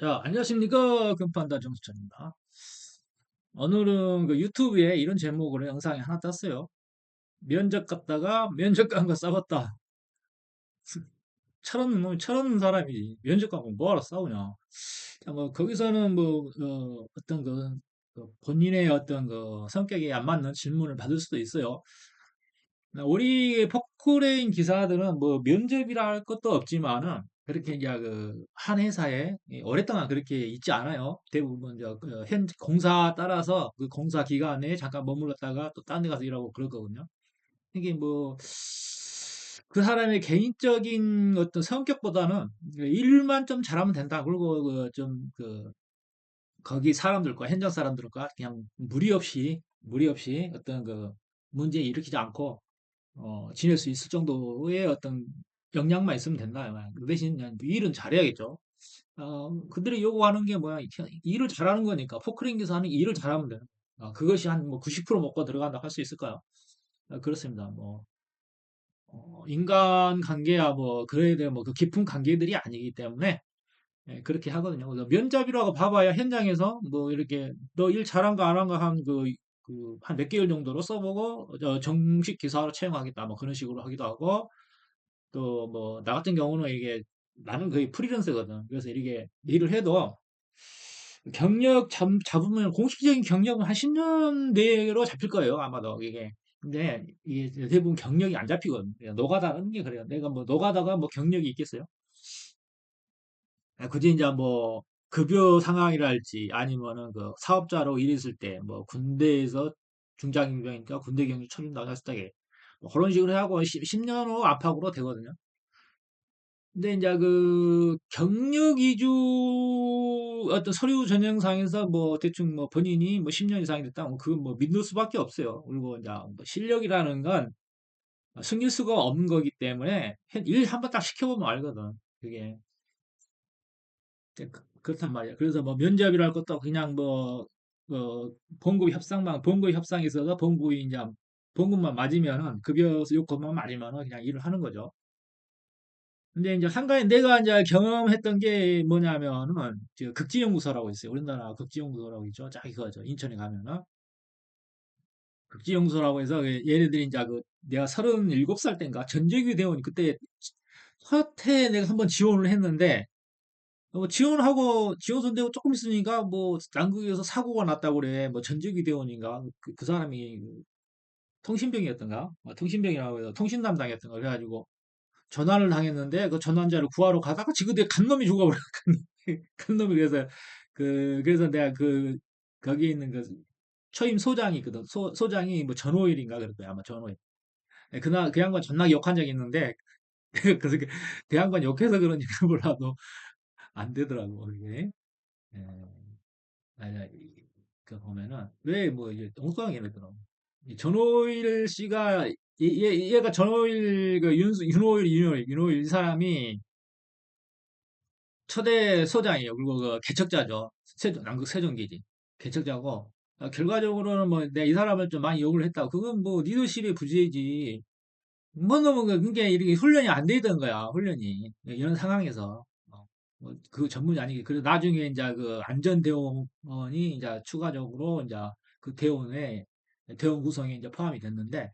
자, 안녕하십니까. 금판다 정수천입니다. 오늘은 그 유튜브에 이런 제목으로 영상이 하나 떴어요. 면접 갔다가 면접 간 거 싸웠다. 철없는 놈이 철없는 사람이 면접 가고 뭐하러 싸우냐. 자, 뭐, 거기서는 뭐, 어떤 그 본인의 어떤 그 성격에 안 맞는 질문을 받을 수도 있어요. 우리 포크레인 기사들은 뭐 면접이라 할 것도 없지만은 그렇게 이제 그 한 회사에 오랫동안 그렇게 있지 않아요. 대부분 현 공사 따라서 그 공사 기간에 잠깐 머물렀다가 또 딴 데 가서 일하고 그러거든요. 이게 뭐 그 사람의 개인적인 어떤 성격보다는 일만 좀 잘하면 된다. 그리고 그좀그 거기 사람들과 현장 사람들과 그냥 무리 없이 어떤 그 문제 일으키지 않고 지낼 수 있을 정도의 어떤 역량만 있으면 된다. 그 대신 그냥 일은 잘해야겠죠. 그들이 요구하는 게 뭐야? 일을 잘하는 거니까. 포크레인기사 하는 일을 잘하면 돼요. 그것이 한 뭐 90% 먹고 들어간다 할 수 있을까요? 그렇습니다. 뭐, 인간 관계야 뭐, 그래야 돼. 뭐, 그 깊은 관계들이 아니기 때문에, 그렇게 하거든요. 그래서 면접이라고 봐봐야 현장에서 뭐, 이렇게, 너 일 잘한 거 안 한 거 한 몇 개월 정도로 써보고, 정식 기사로 채용하겠다. 뭐, 그런 식으로 하기도 하고, 또 뭐 나 같은 경우는 이게 나는 거의 프리랜서거든. 그래서 이렇게 일을 해도 잡으면 공식적인 경력은 한 10년 내로 잡힐 거예요. 아마도 이게. 근데 이게 대부분 경력이 안 잡히거든. 그냥 노가다는 게 그래요. 내가 뭐 노가다가 뭐 경력이 있겠어요? 그지 이제 뭐 급여 상황이랄지 아니면은 그 사업자로 일했을 때 뭐 군대에서 중장병이니까 군대 경력 처리나고 했을 때 뭐 그런 식으로 하고 10년 후 압박으로 되거든요. 근데 이제 그 경력 위주 어떤 서류 전형상에서 뭐 대충 뭐 본인이 뭐 10년 이상이 됐다 뭐 그건 뭐 믿을 수밖에 없어요. 그리고 이제 뭐 실력이라는 건 숨길 수가 없는 거기 때문에 일 한번 딱 시켜보면 알거든. 그게 그렇단 말이야. 그래서 뭐 면접이랄 것도 그냥 뭐 봉급 협상에 있어서 봉급이 이제 봉급만 맞으면은 급여 요건만 맞으면은 그냥 일을 하는 거죠. 근데 이제 한 가지 내가 이제 경험했던 게 뭐냐면은 저 극지연구소라고 있어요. 우리나라 극지연구소라고 있죠. 쫙 이거죠. 인천에 가면은 극지연구소라고 해서 얘네들이 이제 그 내가 37살 때인가 전재규 대원이 그때 화태 내가 한번 지원을 했는데 지원하고 지원서 내고 조금 있으니까 뭐 남극에서 사고가 났다고 그래. 뭐 전재규 대원인가 그 사람이 통신병이었던가 통신병이라고 해서 통신 담당이었던가 그래가지고 전화를 당했는데 그 전환자를 구하러 가다가 지그대 간 놈이 죽어버려. 간 놈이 그래서 그래서 내가 거기 있는 그 초임 소장이 있거든. 소장이 뭐 전호일인가 그럴 거야 아마 전호일. 그날 그 양반 존나 욕한 적이 있는데 그래서 그 양반 욕해서 그런지 몰라도 안 되더라고 그게. 예. 아니, 그 보면은 왜 뭐 이제 엉뚱하게 얘기했더라. 이 전호일 씨가 얘가 전호일 그 윤호일 이 사람이 초대 소장이에요. 그리고 그 개척자죠. 남극 세종기지. 개척자고, 결과적으로는 뭐, 내가 이 사람을 좀 많이 욕을 했다. 그건 뭐, 리더십의 부재지. 뭐, 너무, 그게 이렇게 훈련이 안 되던 거야, 훈련이. 이런 상황에서. 그 전문이 아니게. 그래서 나중에 이제 그 안전대원이 이제 추가적으로 이제 그 대원 구성에 이제 포함이 됐는데,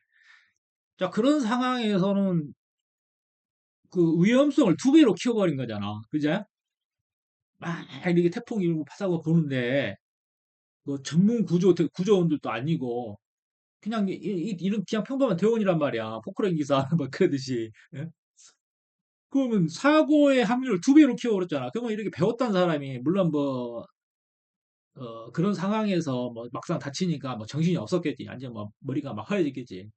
자, 그런 상황에서는 그 위험성을 두 배로 키워버린 거잖아. 그제? 막 이렇게 태풍 이런 거 파다고 보는데 뭐 전문 구조원들도 아니고 그냥 이런 그냥 평범한 대원이란 말이야. 포크레인 기사 막 그러듯이. 예? 그러면 사고의 확률을 두 배로 키워버렸잖아. 그러면 이렇게 배웠던 사람이 물론 뭐 그런 상황에서 뭐 막상 다치니까 뭐 정신이 없었겠지. 완전 뭐 머리가 막 하얘졌겠지.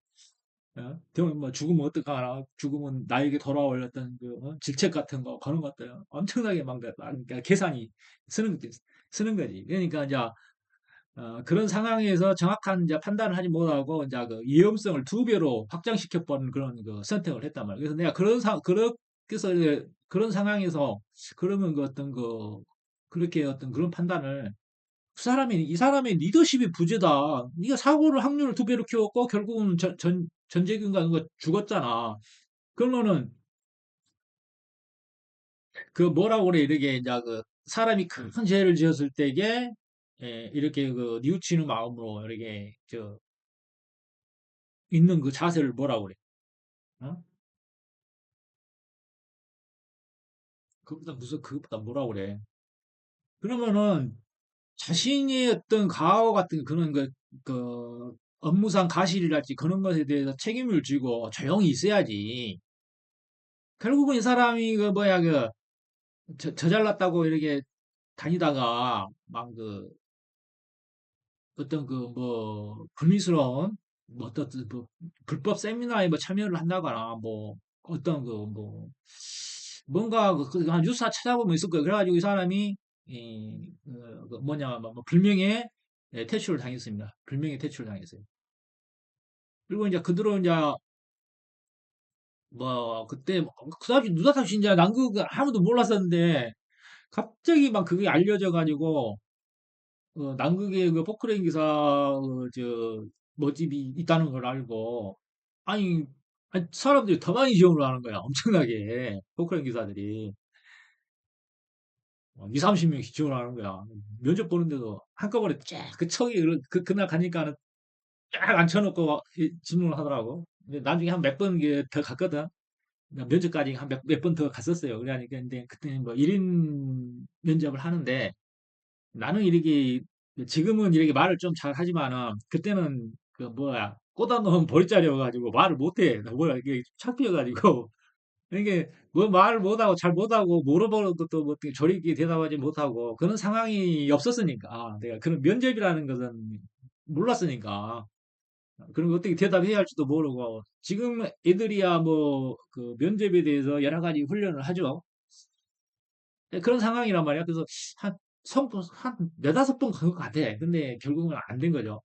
예? 대원 뭐 죽으면 어떡하나. 죽으면 나에게 돌아올 어떤 질책 같은 거 그런 것들 엄청나게 막 그러니까 계산이 쓰는 쓰는 거지. 그러니까 이제 그런 상황에서 정확한 이제 판단을 하지 못하고 이제 그 위험성을 두 배로 확장시켜 버리는 그런 그 선택을 했단 말이에요. 그래서 내가 그래서 이제 그런 상황에서 그러면 그 어떤 그렇게 어떤 그런 판단을 이 사람의 리더십이 부재다. 네가 사고를 확률을 두 배로 키웠고 결국은 전재균가 누가 죽었잖아. 그러면은 그 뭐라고 그래, 이렇게 이제 그 사람이 큰 죄를 지었을 때에 이렇게 그 뉘우치는 마음으로 이렇게 저 있는 그 자세를 뭐라고 그래? 어? 그것보다 뭐라고 그래? 그러면은 자신의 어떤 가오 같은 그런 그 업무상 과실이랄지 그런 것에 대해서 책임을 지고 조용히 있어야지. 결국은 이 사람이 그 뭐야 그 잘났다고 이렇게 다니다가 막 그 어떤 그 뭐 불미스러운 뭐 어떤 뭐 불법 세미나에 뭐 참여를 한다거나 뭐 어떤 그 뭐 뭔가 한 뉴스 찾아보면 있을 거예요. 그래가지고 이 사람이 그 뭐냐 뭐 불명예 퇴출을 당했습니다. 불명예 퇴출을 당했어요. 그리고 이제 그들은 이제 뭐 그때 그다지 누다탑 이제 남극 아무도 몰랐었는데 갑자기 막 그게 알려져 가지고 남극에 그 포크레인 기사 저 모집이 있다는 걸 알고 아니, 아니, 사람들이 더 많이 지원을 하는 거야. 엄청나게 포크레인 기사들이 2, 30명씩 지원을 하는 거야. 면접 보는데도 한꺼번에 쫙 그 척이 그날 가니까는 쫙 앉혀놓고 질문을 하더라고. 근데 나중에 한 몇 번 더 갔거든. 그러니까 면접까지 한 몇 번 더 갔었어요. 그러니까 근데 그때는 뭐 1인 면접을 하는데 나는 이렇게 지금은 이렇게 말을 좀 잘 하지만은 그때는 그 뭐야 꽂아 놓은 보리자리여가지고 말을 못해. 나 뭐야 이게 창피해가지고 이게 뭐 말을 못하고 잘 못하고 물어보는 것도 뭐 어떻게 조리 있게 대답하지 못하고 그런 상황이 없었으니까 내가 그런 면접이라는 것은 몰랐으니까 그런 거 어떻게 대답해야 할지도 모르고 지금 애들이야 뭐 그 면접에 대해서 여러 가지 훈련을 하죠. 네, 그런 상황이란 말이야. 그래서 한 한 네다섯 번 간 것 같아. 근데 결국은 안 된 거죠.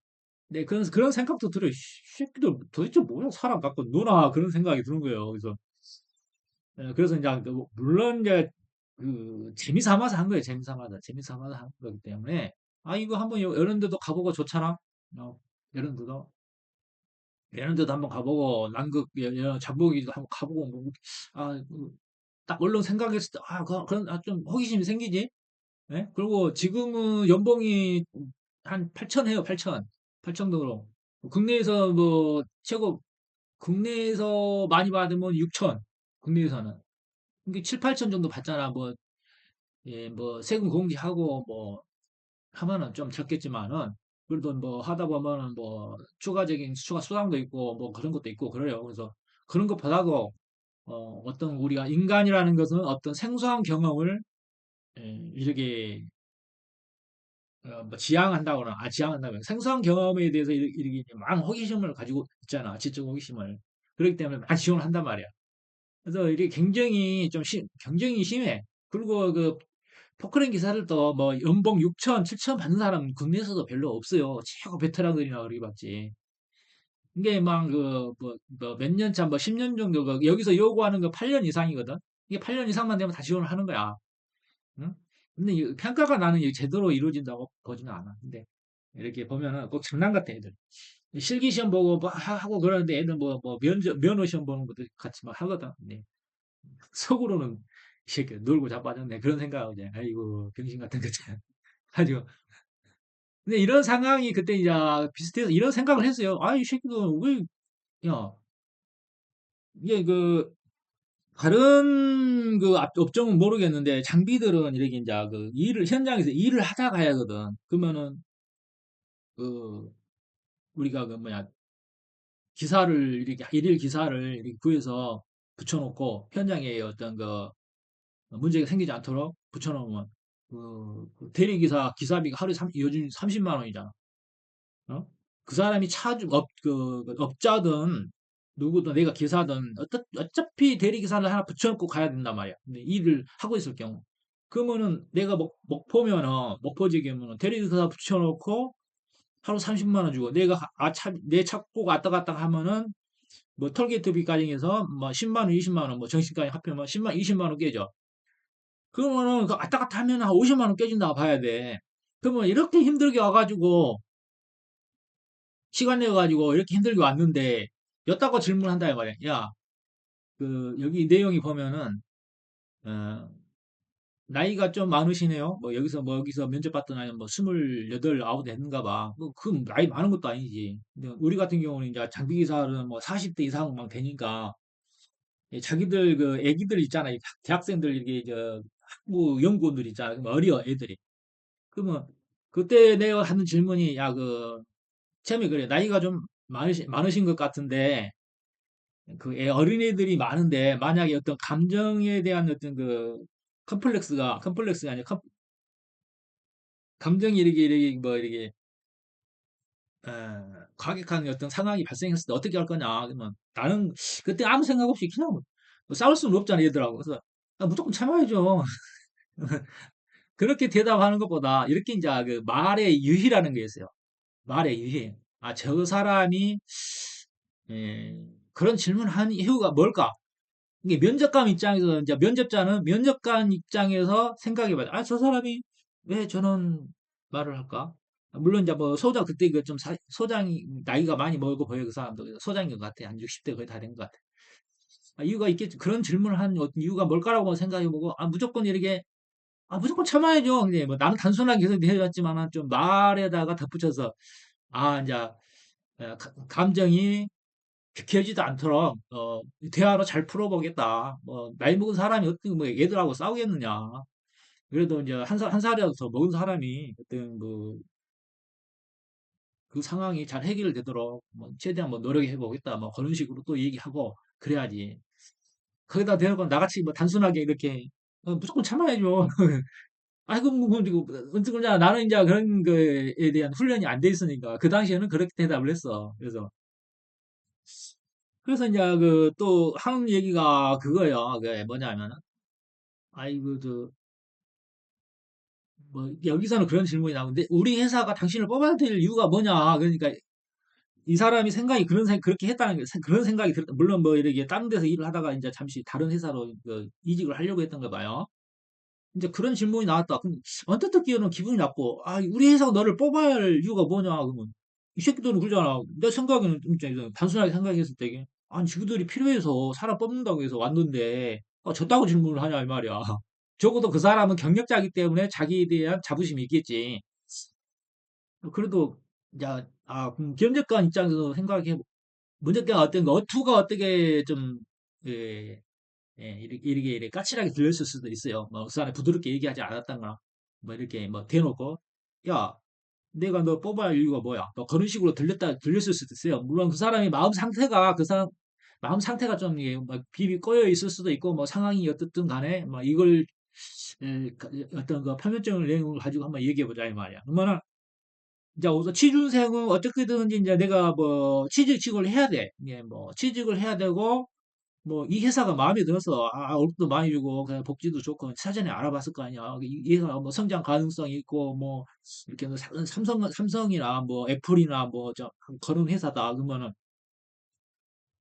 네, 그런 생각도 들어요. 새끼들 도대체 뭐야, 사람 갖고 노나, 그런 생각이 드는 거예요. 그래서 이제, 물론 이제, 재미 삼아서 한 거예요. 재미 삼아서. 재미 삼아서 한 거기 때문에. 아, 이거 한번 이런 데도 가보고 좋잖아. 어, 이런 데도. 이런 데도 한번 가보고, 남극, 장보기도 한번 가보고, 뭐, 아, 딱 얼른 생각했을 때, 좀 호기심이 생기지? 예? 그리고 지금은 연봉이 한 8천 해요, 8천. 8천 정도. 국내에서 뭐, 국내에서 많이 받으면 6천. 국내에서는. 이게 7, 8천 정도 받잖아. 뭐, 예, 뭐, 세금 공제하고 뭐, 하면은 좀 적겠지만은, 그래도 뭐, 하다 보면은 뭐, 추가적인 추가 수당도 있고, 뭐, 그런 것도 있고, 그래요. 그래서 그런 것보다도, 어떤 우리가 인간이라는 것은 어떤 생소한 경험을, 이렇게 뭐 지향한다거나, 지향한다면 생소한 경험에 대해서 이렇게 많은 호기심을 가지고 있잖아. 지적 호기심을. 그렇기 때문에 많이 지원을 한단 말이야. 그래서 이게 경쟁이 심해. 그리고 그 포크레인 기사들도 뭐 연봉 6천, 7천 받는 사람 국내에서도 별로 없어요. 최고 베테랑들이나 그러게 받지. 이게 막 몇 년 차, 뭐 10년 정도, 여기서 요구하는 거 8년 이상이거든. 이게 8년 이상만 되면 다 지원을 하는 거야. 응? 근데 평가가 나는 제대로 이루어진다고 보지는 않아. 근데 이렇게 보면은 꼭 장난 같아, 애들. 실기 시험 보고 뭐 하고 그러는데 애들 면허 시험 보는 것도 같이 막 하거든. 근데 속으로는 이 새끼 놀고 자빠졌네. 그런 생각하고 아이고, 병신 같은 거잖아. 가지고. 근데 이런 상황이 그때 이제 비슷해서 이런 생각을 했어요. 아, 이 새끼도 왜, 야, 이게 다른 업종은 모르겠는데 장비들은 이렇게 이제 현장에서 일을 하다 가야 하거든. 그러면은 그 우리가 기사를 이렇게 일일 기사를 이렇게 구해서 붙여놓고 현장에 어떤 문제가 생기지 않도록 붙여놓으면 그 대리기사 기사비가 하루에 요즘 30만 원이잖아. 어? 그 사람이 업자든 누구든 내가 기사든 어차피 대리기사를 하나 붙여놓고 가야 된단 말이야. 근데 일을 하고 있을 경우. 그러면은 내가 목포 지역이면은 대리기사 붙여놓고 하루 30만 원 주고 내가 내 찾고 왔다 갔다 하면은 뭐 톨게이트비 해서 뭐 10만 원, 20만 원, 뭐 정신까지 합하면 10만, 20만 원 깨져. 그러면은 그 왔다 갔다 하면 한 50만 원 깨진다고 봐야 돼. 그러면 이렇게 힘들게 와가지고 시간 내가지고 이렇게 힘들게 왔는데 였다고 질문한다 이 말이야. 야, 여기 내용이 보면은 어, 나이가 좀 많으시네요. 뭐 여기서 면접 봤던 아이는 뭐 28, 9 됐는가 봐. 그 나이 많은 것도 아니지. 근데 우리 같은 경우는 이제 장비기사는 뭐 40대 이상 막 되니까 자기들 그 애기들 있잖아요. 대학생들 이게 저 학부 연구원들 있잖아요. 그럼 어려 애들이. 그러면 그때 내가 하는 질문이 야 그 처음에 그래 나이가 좀 많으신 것 같은데 그 어린애들이 많은데 만약에 어떤 감정에 대한 어떤 그 컴플렉스가 아니라 감정이 이렇게 뭐 이렇게 과격한 어떤 상황이 발생했을 때 어떻게 할 거냐 그러면 나는 그때 아무 생각 없이 그냥 뭐 싸울 수는 없잖아 얘들하고 그래서 무조건 참아야죠. 그렇게 대답하는 것보다 이렇게 이제 그 말의 유희라는 게 있어요. 말의 유희. 아, 저 사람이 에, 그런 질문한 이유가 뭘까? 이게 면접관 입장에서 이제 면접자는 면접관 입장에서 생각해봐요. 아, 저 사람이 왜 저런 말을 할까? 물론 이제 뭐 소장 그때 그 좀 소장이 나이가 많이 먹어 보여 그 사람도 그래서 소장인 것 같아. 한 60대 거의 다 된 것 같아. 아, 이유가 있겠지. 그런 질문을 한 어떤 이유가 뭘까라고 생각해보고 아 무조건 이렇게 아 무조건 참아야죠. 근데 뭐 나는 단순하게 계속 해왔지만은 좀 말에다가 덧붙여서 아 이제 감정이 켜지도 않도록 대화로 잘 풀어보겠다. 뭐 나이 먹은 사람이 어떻게 뭐 얘들하고 싸우겠느냐. 그래도 이제 한 살이라도 더 먹은 사람이 어떤 그 상황이 잘 해결되도록 뭐 최대한 뭐 노력해 보겠다. 뭐 그런 식으로 또 얘기하고 그래야지. 거기다 대고 나같이 뭐 단순하게 이렇게 무조건 참아야죠. 아이고 뭐 그리고 언제냐 나는 이제 그런 거에 대한 훈련이 안 돼 있으니까 그 당시에는 그렇게 대답을 했어. 그래서 이제 그 또 하는 얘기가 그거예요. 그 뭐냐면은 아이고 저 뭐 여기서는 그런 질문이 나오는데 우리 회사가 당신을 뽑아야 될 이유가 뭐냐? 그러니까 이 사람이 생각이 그렇게 했다는 게 그런 생각이 들었다. 물론 뭐 이렇게 다른 데서 일을 하다가 이제 잠시 다른 회사로 그 이직을 하려고 했던 거 봐요. 이제 그런 질문이 나왔다. 그럼 언뜻 듣기에는 기분이 나쁘고, 아, 우리 회사가 너를 뽑아야 할 이유가 뭐냐? 그러면 이 새끼들은 그러잖아. 내 생각에는 좀 이제 단순하게 생각했을 때, 아니, 지그들이 필요해서 사람 뽑는다고 해서 왔는데, 졌다고 질문을 하냐, 이 말이야. 적어도 그 사람은 경력자이기 때문에 자기에 대한 자부심이 있겠지. 그래도, 야, 경력관 입장에서 생각해, 문제가 어떤 거, 어투가 어떻게 좀, 예, 이렇게 까칠하게 들렸을 수도 있어요. 뭐, 그 사람이 부드럽게 얘기하지 않았던가, 뭐, 이렇게 뭐, 대놓고, 야, 내가 너 뽑아야 할 이유가 뭐야? 뭐, 그런 식으로 들렸을 수도 있어요. 물론 그 사람이 마음 상태가 좀, 이게 막 비비 꼬여 있을 수도 있고, 뭐, 상황이 어떻든 간에, 뭐, 이걸, 어떤 그 표면적인 내용을 가지고 한번 얘기해보자, 이 말이야. 그러면은, 이제 우선 취준생은 어떻게든지 이제 내가 뭐, 취직을 해야 돼. 예, 뭐, 취직을 해야 되고, 뭐, 이 회사가 마음에 들어서, 월급도 많이 주고, 그냥 복지도 좋고, 사전에 알아봤을 거 아니야. 이 회사가 뭐 성장 가능성이 있고, 뭐, 이렇게 뭐 삼성이나 뭐, 애플이나 뭐, 그런 회사다. 그러면은,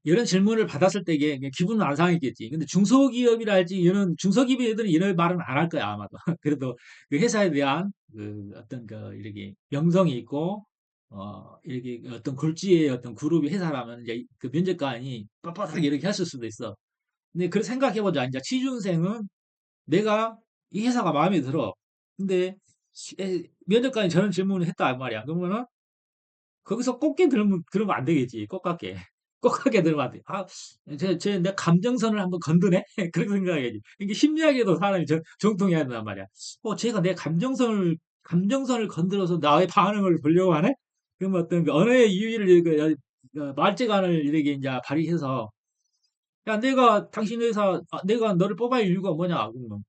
이런 질문을 받았을 때 이게 기분은 안 상했겠지. 근데 중소기업이랄지, 이런, 중소기업들은 이런 말은 안 할 거야, 아마도. 그래도 그 회사에 대한 그 어떤 그, 이렇게 명성이 있고, 이렇게 어떤 굴지의 어떤 그룹이 회사라면 이제 그 면접관이 뻣뻣하게 이렇게 했을 수도 있어. 근데 그걸 생각해보자. 이제 취준생은 내가 이 회사가 마음에 들어. 근데 면접관이 저런 질문을 했다 말이야. 그러면은 거기서 곱게 들으면 안 되겠지. 곱게. 곱게 들으면 안 돼. 내 감정선을 한번 건드네? 그렇게 생각해야지. 이게 심리학에도 사람이 정통해야 된단 말이야. 쟤가 내 감정선을 건드려서 나의 반응을 보려고 하네? 그러면 어떤 그 언어의 유희를, 말재간을 이렇게 이제 발휘해서 야, 당신 회사, 내가 너를 뽑아야 이유가 뭐냐? 그러면,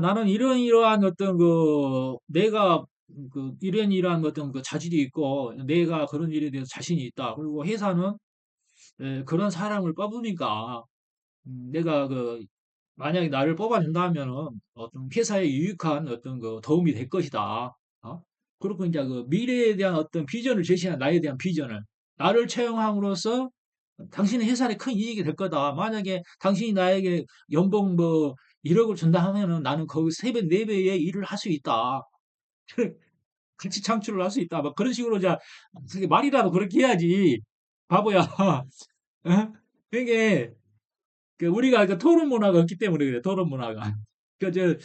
나는 이러한 어떤 이러한 어떤 그 자질이 있고, 내가 그런 일에 대해서 자신이 있다. 그리고 회사는 그런 사람을 뽑으니까, 내가 만약에 나를 뽑아준다면은, 어떤 회사에 유익한 어떤 도움이 될 것이다. 그리고 이제 미래에 대한 어떤 비전을 제시한 나에 대한 비전을, 나를 채용함으로써 당신의 회사에 큰 이익이 될 거다. 만약에 당신이 나에게 연봉 뭐 1억을 준다 하면은 나는 거기 3배, 4배의 일을 할 수 있다. 가치 창출을 할 수 있다. 막 그런 식으로 그게 말이라도 그렇게 해야지. 바보야. 어? 그게 우리가 그 토론 문화가 없기 때문에 그래. 토론 문화가. 그, 저,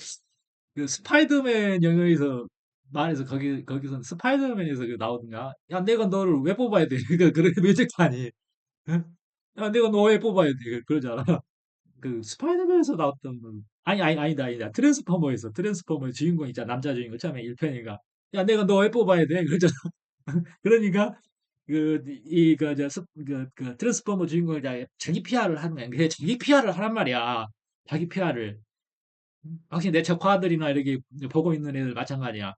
그 스파이더맨 영화에서 말해서 거기서 스파이더맨에서 그 나오던가. 야, 내가 너를 왜 뽑아야 돼? 그러니까 그런 외적단이. 야, 내가 너 왜 뽑아야 돼? 그러잖아. 그 스파이더맨에서 나왔던 아니다. 트랜스포머의 주인공 있잖아. 남자 주인공 처음에 1편인가. 야, 내가 너 왜 뽑아야 돼? 그러잖아. 그러니까 그 트랜스포머 주인공이 이제 자기 피아를 하는 거야. 그래, 자기 피아를 하란 말이야. 자기 피아를. 확실히 내 적화들이나 이렇게 보고 있는 애들 마찬가지야.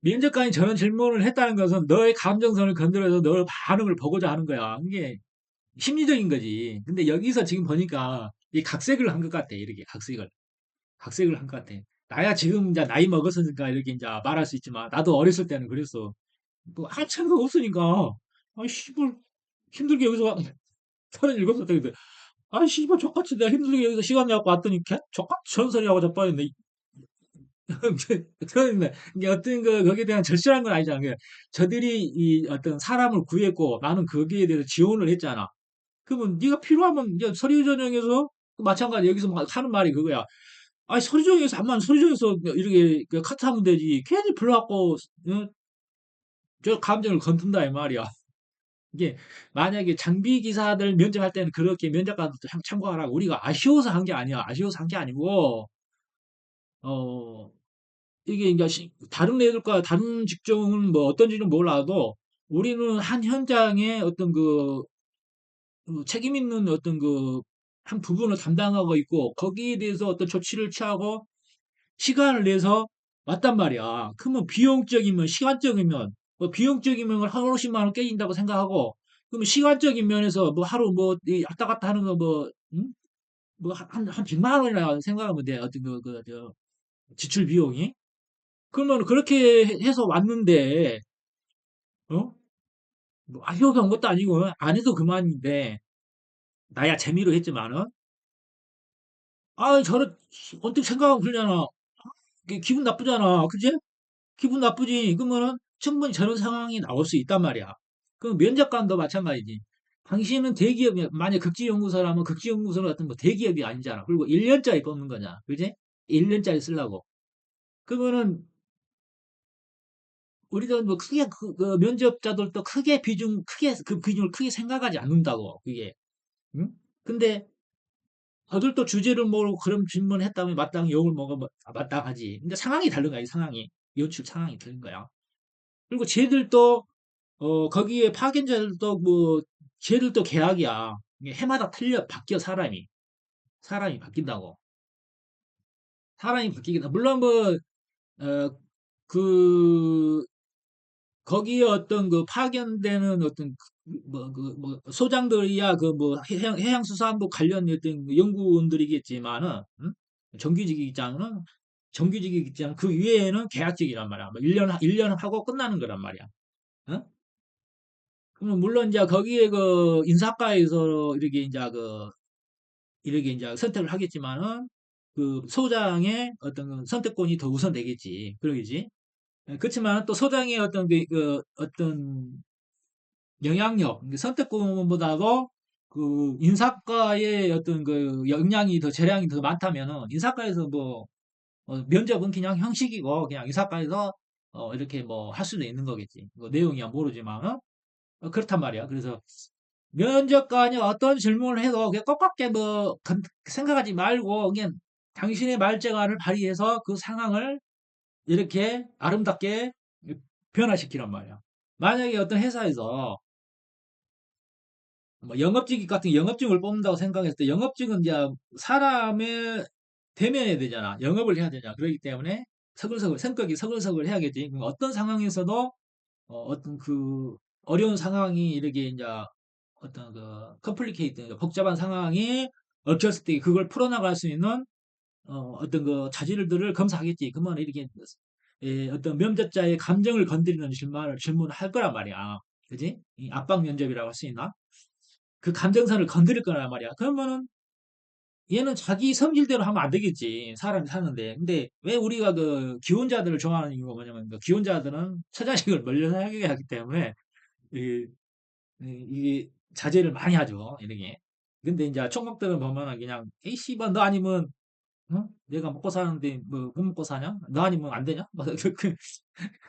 면접관이 저런 질문을 했다는 것은 너의 감정선을 건드려서 너의 반응을 보고자 하는 거야. 이게 심리적인 거지. 근데 여기서 지금 보니까 이 각색을 한 것 같아. 이렇게 각색을 한 것 같아. 나야 지금 이제 나이 먹었으니까 이렇게 이제 말할 수 있지만 나도 어렸을 때는 그랬어. 뭐 한참도 없으니까 아 씨발 힘들게 여기서 37살 때인데 아 씨발 족같이 내가 힘들게 여기서 시간 내갖고 왔더니 족같이 저런 소리하고 자빠졌네. 그런데 이게 어떤 그 거기에 대한 절실한 건 아니잖아. 저들이 이 어떤 사람을 구했고 나는 거기에 대해서 지원을 했잖아. 그러면 네가 필요하면 이제 서류 전형에서 마찬가지 여기서 하는 말이 그거야. 아니 서류 전형에서 한만 서류 전형에서 이렇게 그 카트하면 되지. 괜히 불러갖고 저 감정을 건든다 이 말이야. 이게 만약에 장비 기사들 면접할 때는 그렇게 면접관들도 참고하라고 우리가 아쉬워서 한 게 아니야. 아쉬워서 한 게 아니고 어 이게 이제 다른 애들과 다른 직종은 뭐 어떤지는 몰라도 우리는 한 현장에 어떤 그 책임 있는 어떤 그 한 부분을 담당하고 있고 거기에 대해서 어떤 조치를 취하고 시간을 내서 왔단 말이야. 그러면 비용적이면 시간적이면 뭐 비용적이면 하루 10만 원 깨진다고 생각하고 그러면 시간적인 면에서 뭐 하루 뭐이 왔다 갔다 하는 거 뭐 뭐한 100만 원이나 생각하면 돼. 어떤 저 지출 비용이. 그러면 그렇게 해서 왔는데 어? 뭐 아쉬워서 온 것도 아니고 안 해도 그만인데 나야 재미로 했지만은 아 저런 언뜻 생각하면 그러잖아. 기분 나쁘잖아. 그지? 기분 나쁘지. 그러면은 충분히 저런 상황이 나올 수 있단 말이야. 그럼 면접관도 마찬가지지. 당신은 대기업이 만약 극지연구소라면 극지연구소는 어떤 뭐 대기업이 아니잖아. 그리고 1년짜리 뽑는 거냐. 그지? 1년짜리 쓰려고. 그러면은 우리도 뭐 크게 그 면접자들도 그 비중을 크게 생각하지 않는다고. 그게. 응? 근데 저들도 주제를 모르고 그런 질문을 했다면 마땅히 욕을 먹으면 마땅하지. 근데 상황이 다른 거야, 이 상황이. 연출 상황이 다른 거야. 그리고 쟤들도 거기에 파견자들도 뭐 쟤들도 계약이야. 이게 해마다 바뀌어 사람이 바뀐다고. 사람이 바뀌긴 물론 뭐 어, 그 거기에 어떤 그 파견되는 어떤 뭐 소장들이야 그 뭐 해양수산부 관련 어떤 그 연구원들이겠지만은 정규직이잖아. 정규직이겠지만 그 위에는 계약직이란 말이야. 뭐 1년 하고 끝나는 거란 말이야. 어? 그러면 물론 이제 거기에 그 인사과에서 이렇게 이제 선택을 하겠지만은 그 소장의 어떤 그 선택권이 더 우선되겠지. 그러겠지. 그렇지만 또 소장의 어떤 어떤 영향력, 선택권보다도 그 인사과의 어떤 그 역량이 더 재량이 더 많다면은 인사과에서 뭐 면접은 그냥 형식이고 그냥 인사과에서 이렇게 뭐 할 수도 있는 거겠지. 뭐 내용이야 모르지만은 그렇단 말이야. 그래서 면접관이 어떤 질문을 해도 그냥 꺾게 뭐 생각하지 말고 그냥 당신의 말재간을 발휘해서 그 상황을 이렇게 아름답게 변화시키란 말이야. 만약에 어떤 회사에서 뭐 영업직 같은 영업직을 뽑는다고 생각했을 때 영업직은 이제 사람의 대면해야 되잖아. 영업을 해야 되잖아. 그렇기 때문에 성격이 서글서글 해야겠지. 그럼 어떤 상황에서도 어떤 그 어려운 상황이 이렇게 이제 어떤 그 컴플리케이트 복잡한 상황이 얽혔을 때 그걸 풀어나갈 수 있는 어떤 그 자질들을 검사하겠지. 그러면 이렇게 어떤 면접자의 감정을 건드리는 질문을 할 거란 말이야. 그지? 이 압박 면접이라고 할 수 있나? 그 감정선을 건드릴 거란 말이야. 그러면은 얘는 자기 성질대로 하면 안 되겠지. 사람이 사는데. 근데 왜 우리가 그 기혼자들을 좋아하는 이유가 뭐냐면 그 기혼자들은 처자식을 멀리서 하게 하기 때문에 이, 이게 자제를 많이 하죠. 이렇게. 근데 이제 총각들은 보면은 그냥 에이 씨발 너 아니면 어? 내가 먹고 사는데 뭐 못 먹고 사냐? 너 아니면 안 되냐? 막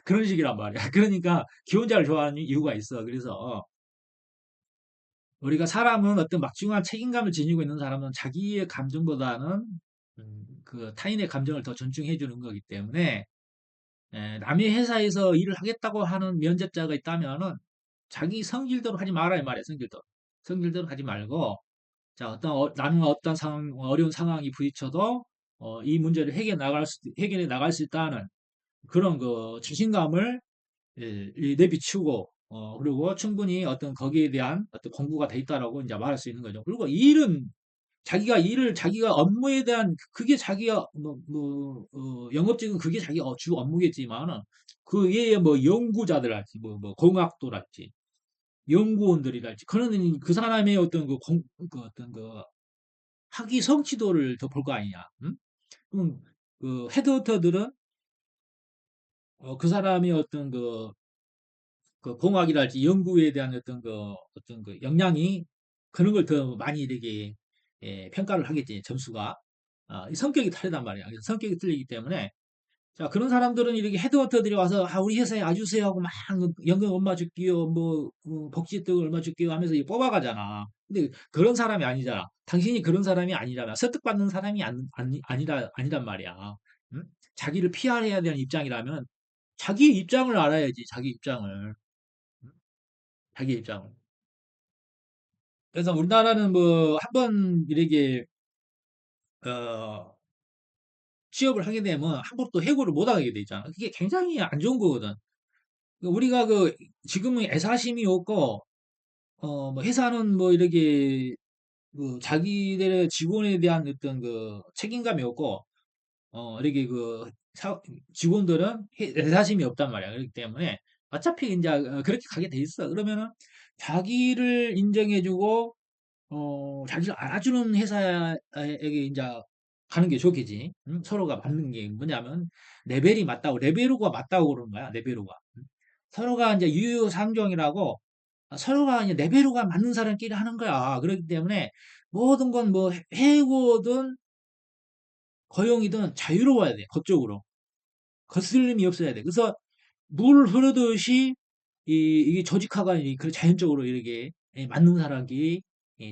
그런 식이란 말이야. 그러니까 기혼자를 좋아하는 이유가 있어. 그래서 우리가 사람은 어떤 막중한 책임감을 지니고 있는 사람은 자기의 감정보다는 그 타인의 감정을 더 존중해 주는 거기 때문에 남의 회사에서 일을 하겠다고 하는 면접자가 있다면은 자기 성질대로 하지 말아야 말이야. 성질대로. 성질대로 하지 말고 자, 나는 어떤 어려운 상황이 부딪혀도 이 문제를 해결해 나갈 수 있다는 그런 그 자신감을 내비추고 그리고 충분히 어떤 거기에 대한 어떤 공부가 돼 있다라고 이제 말할 수 있는 거죠. 그리고 일은 자기가 업무에 대한 그게 자기가 영업직은 그게 자기 주 업무겠지만은 그 외에 뭐 연구자들랄지 뭐 공학도랄지 연구원들이랄지 그런 그 사람의 어떤 그 어떤 그 학위 성취도를 더 볼 거 아니냐. 응? 그럼 그 헤드헌터들은 그 사람이 어떤 그 공학이랄지 연구에 대한 어떤 그 역량이 그런 걸 더 많이 이렇게 평가를 하겠지 점수가 이 성격이 다르단 말이야. 그래서 성격이 틀리기 때문에 자 그런 사람들은 이렇게 헤드헌터들이 와서 우리 회사에 와주세요 하고 막 연금 얼마 줄게요 뭐 복지 혜택 얼마 줄게요 하면서 이거 뽑아가잖아. 근데 그런 사람이 아니잖아. 당신이 그런 사람이 아니잖아. 설득받는 사람이 아니란 말이야. 응? 자기를 PR해야 되는 입장이라면 자기 입장을 알아야지. 자기 입장을. 자기 입장을. 그래서 우리나라는 뭐 한 번 이렇게 어, 취업을 하게 되면 함부로 또 해고를 못 하게 돼 있잖아. 그게 굉장히 안 좋은 거거든. 우리가 지금은 애사심이 없고 뭐 회사는 뭐 이렇게 자기들의 직원에 대한 어떤 그 책임감이 없고 이렇게 직원들은 애사심이 없단 말이야. 그렇기 때문에 어차피 이제 그렇게 가게 돼 있어. 그러면은 자기를 인정해주고 자기를 알아주는 회사에게 이제 가는 게 좋겠지. 응? 서로가 맞는 게 뭐냐면 레벨로가 맞다고 그러는 거야. 레벨로가. 응? 서로가 이제 유효상종이라고 서로가 이제 레벨로가 맞는 사람끼리 하는 거야. 그렇기 때문에 모든 건 뭐 해고든 고용이든 자유로워야 돼. 그쪽으로. 거슬림이 없어야 돼. 그래서 물 흐르듯이 이게 조직화가 그 자연적으로 이렇게 맞는 사람끼리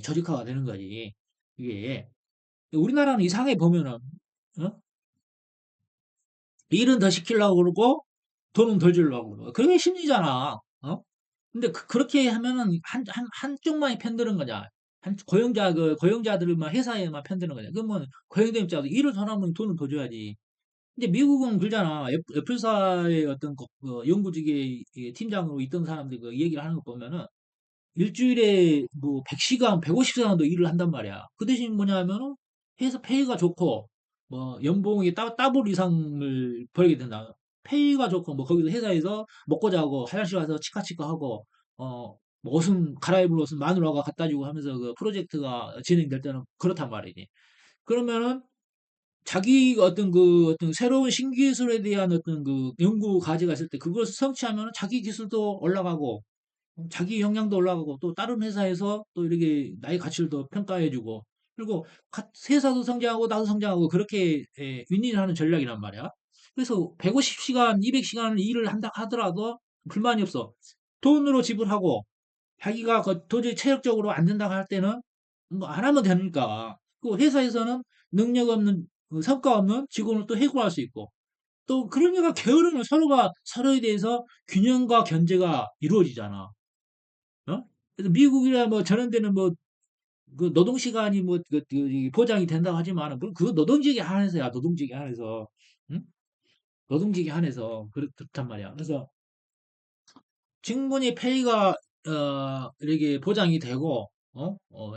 조직화가 되는 거지. 이게 우리나라는 이상하게 보면은 어? 일은 더 시키려고 그러고 돈은 덜 주려고 그러고 그게 심리잖아. 어? 근데 그렇게 하면은 한쪽만이 편드는 거냐. 고용자들만 회사에만 편드는 거냐. 그러면 고용자 입장에서 일을 더 하면 돈을 더 줘야지. 근데 미국은 그러잖아. 애플사의 어떤 연구직의 팀장으로 있던 사람들 그 얘기를 하는 거 보면은 일주일에 뭐 100시간, 150시간도 일을 한단 말이야. 그 대신 뭐냐면은 회사 페이가 좋고 뭐 연봉이 더블 이상을 벌게 된다. 페이가 좋고 뭐 거기서 회사에서 먹고 자고 화장실 가서 치카치카 하고 뭐 옷은 갈아입을 옷은 마누라가 갖다 주고 하면서 그 프로젝트가 진행될 때는 그렇단 말이지. 그러면은 자기가 어떤 새로운 신기술에 대한 어떤 그 연구 과제가 있을 때 그걸 성취하면 자기 기술도 올라가고 자기 역량도 올라가고 또 다른 회사에서 또 이렇게 나의 가치를 더 평가해주고 그리고 회사도 성장하고 나도 성장하고 그렇게 윈윈하는 전략이란 말이야. 그래서 150시간, 200시간 일을 한다 하더라도 불만이 없어. 돈으로 지불하고 자기가 도저히 체력적으로 안 된다고 할 때는 뭐 안 하면 되니까. 그 회사에서는 능력 없는 성과 없는 직원을 또 해고할 수 있고 또 그러니까 게으르면 서로가 서로에 대해서 균형과 견제가 이루어지잖아. 어? 그래서 미국이나 뭐 저런 데는 뭐 그 노동 시간이 보장이 된다고 하지만 그 노동직에 한해서야 노동직에 한해서 응? 노동직에 한해서 그렇단 말이야. 그래서 충분히 페이가 이렇게 보장이 되고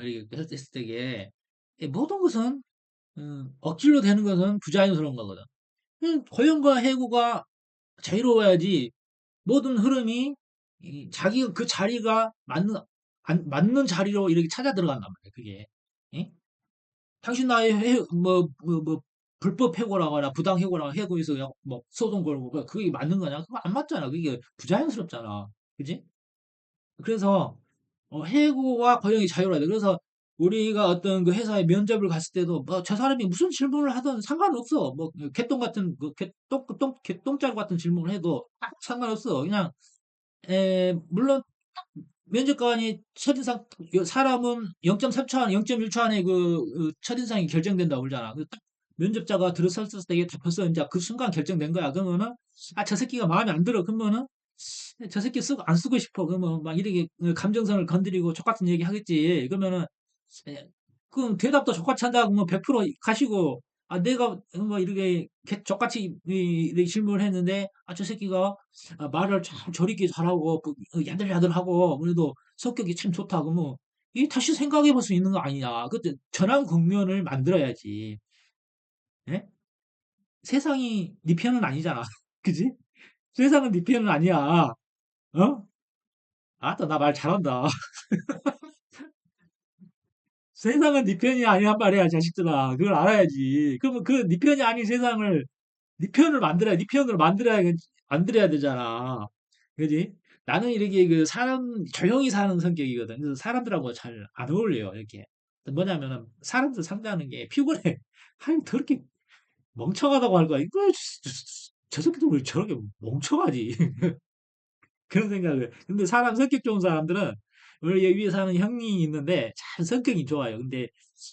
이렇게 했을 때에 모든 것은 억지로 되는 것은 부자연스러운 거거든. 고용과 해고가 자유로워야지 모든 흐름이 자기가 그 자리가 맞는 자리로 이렇게 찾아 들어간단 말이야, 그게. 예? 당신 나의 불법 해고라거나 부당 해고라거나 해고해서 그냥 뭐 소송 걸고 그게 맞는 거냐? 그거 안 맞잖아. 그게 부자연스럽잖아. 그지? 그래서 해고와 고용이 자유로워야 돼. 그래서 우리가 어떤 그 회사에 면접을 갔을 때도 뭐 저 사람이 무슨 질문을 하든 상관없어. 뭐 개똥 같은 그 개똥자루 같은 질문을 해도 딱 상관없어. 그냥 물론 면접관이 첫인상 사람은 0.3초 안에 0.1초 안에 그 첫인상이 결정된다고 그러잖아. 딱 면접자가 들어섰을 때 다 벌써 이제 그 순간 결정된 거야. 그러면은 아 저 새끼가 마음에 안 들어. 그러면은 저 새끼 쓰고 안 쓰고 싶어. 그러면 막 이렇게 감정선을 건드리고 족같은 얘기 하겠지. 그러면은 예, 그럼 대답도 족같이 한다고 뭐 100% 가시고 아 내가 뭐 이렇게 족같이 이 질문을 했는데 아 저 새끼가 아, 말을 참 저리게 잘하고 야들야들하고 그래도 성격이 참 좋다고 뭐 이 다시 생각해 볼 수 있는 거 아니냐. 그때 전환 국면을 만들어야지. 예? 세상이 네 편은 아니잖아. 그지? 세상은 네 편은 아니야. 어? 아따 나 말 잘한다. 세상은 네 편이 아니란 말이야, 자식들아. 그걸 알아야지. 그러면 그 네 편이 아닌 세상을 네 편을 만들어야 네 편으로 만들어야 되잖아. 그지? 나는 이렇게 그 사람 조용히 사는 성격이거든. 그래서 사람들하고 잘 안 어울려요. 이렇게 뭐냐면은 사람들 상대하는 게 피곤해. 아니 더럽게 멍청하다고 할 거야. 이거 저 새끼들 왜 저렇게 멍청하지? 그런 생각을. 근데 사람 성격 좋은 사람들은 우리 여기 위에 사는 형이 있는데 참 성격이 좋아요. 근데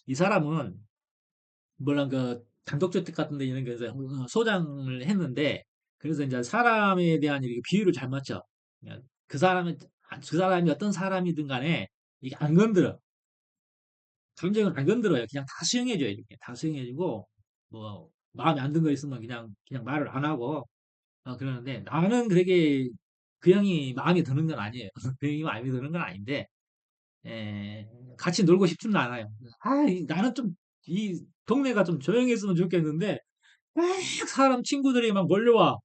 이 사람은 물론 그 단독주택 같은 데 있는 거에서 소장을 했는데 그래서 이제 사람에 대한 이렇게 비율을 잘 맞춰. 그냥 그 사람이 어떤 사람이든 간에 이게 안 건드려. 감정을 안 건드려요. 그냥 다 수용해줘요. 이렇게 다 수용해주고 뭐 마음에 안 든 거 있으면 그냥 말을 안 하고 그러는데 나는 그렇게 그 형이 마음에 드는 건 아니에요. 그 형이 마음에 드는 건 아닌데 에, 같이 놀고 싶지는 않아요. 나는 좀 이 동네가 좀 조용했으면 좋겠는데 막 사람 친구들이 막 몰려오고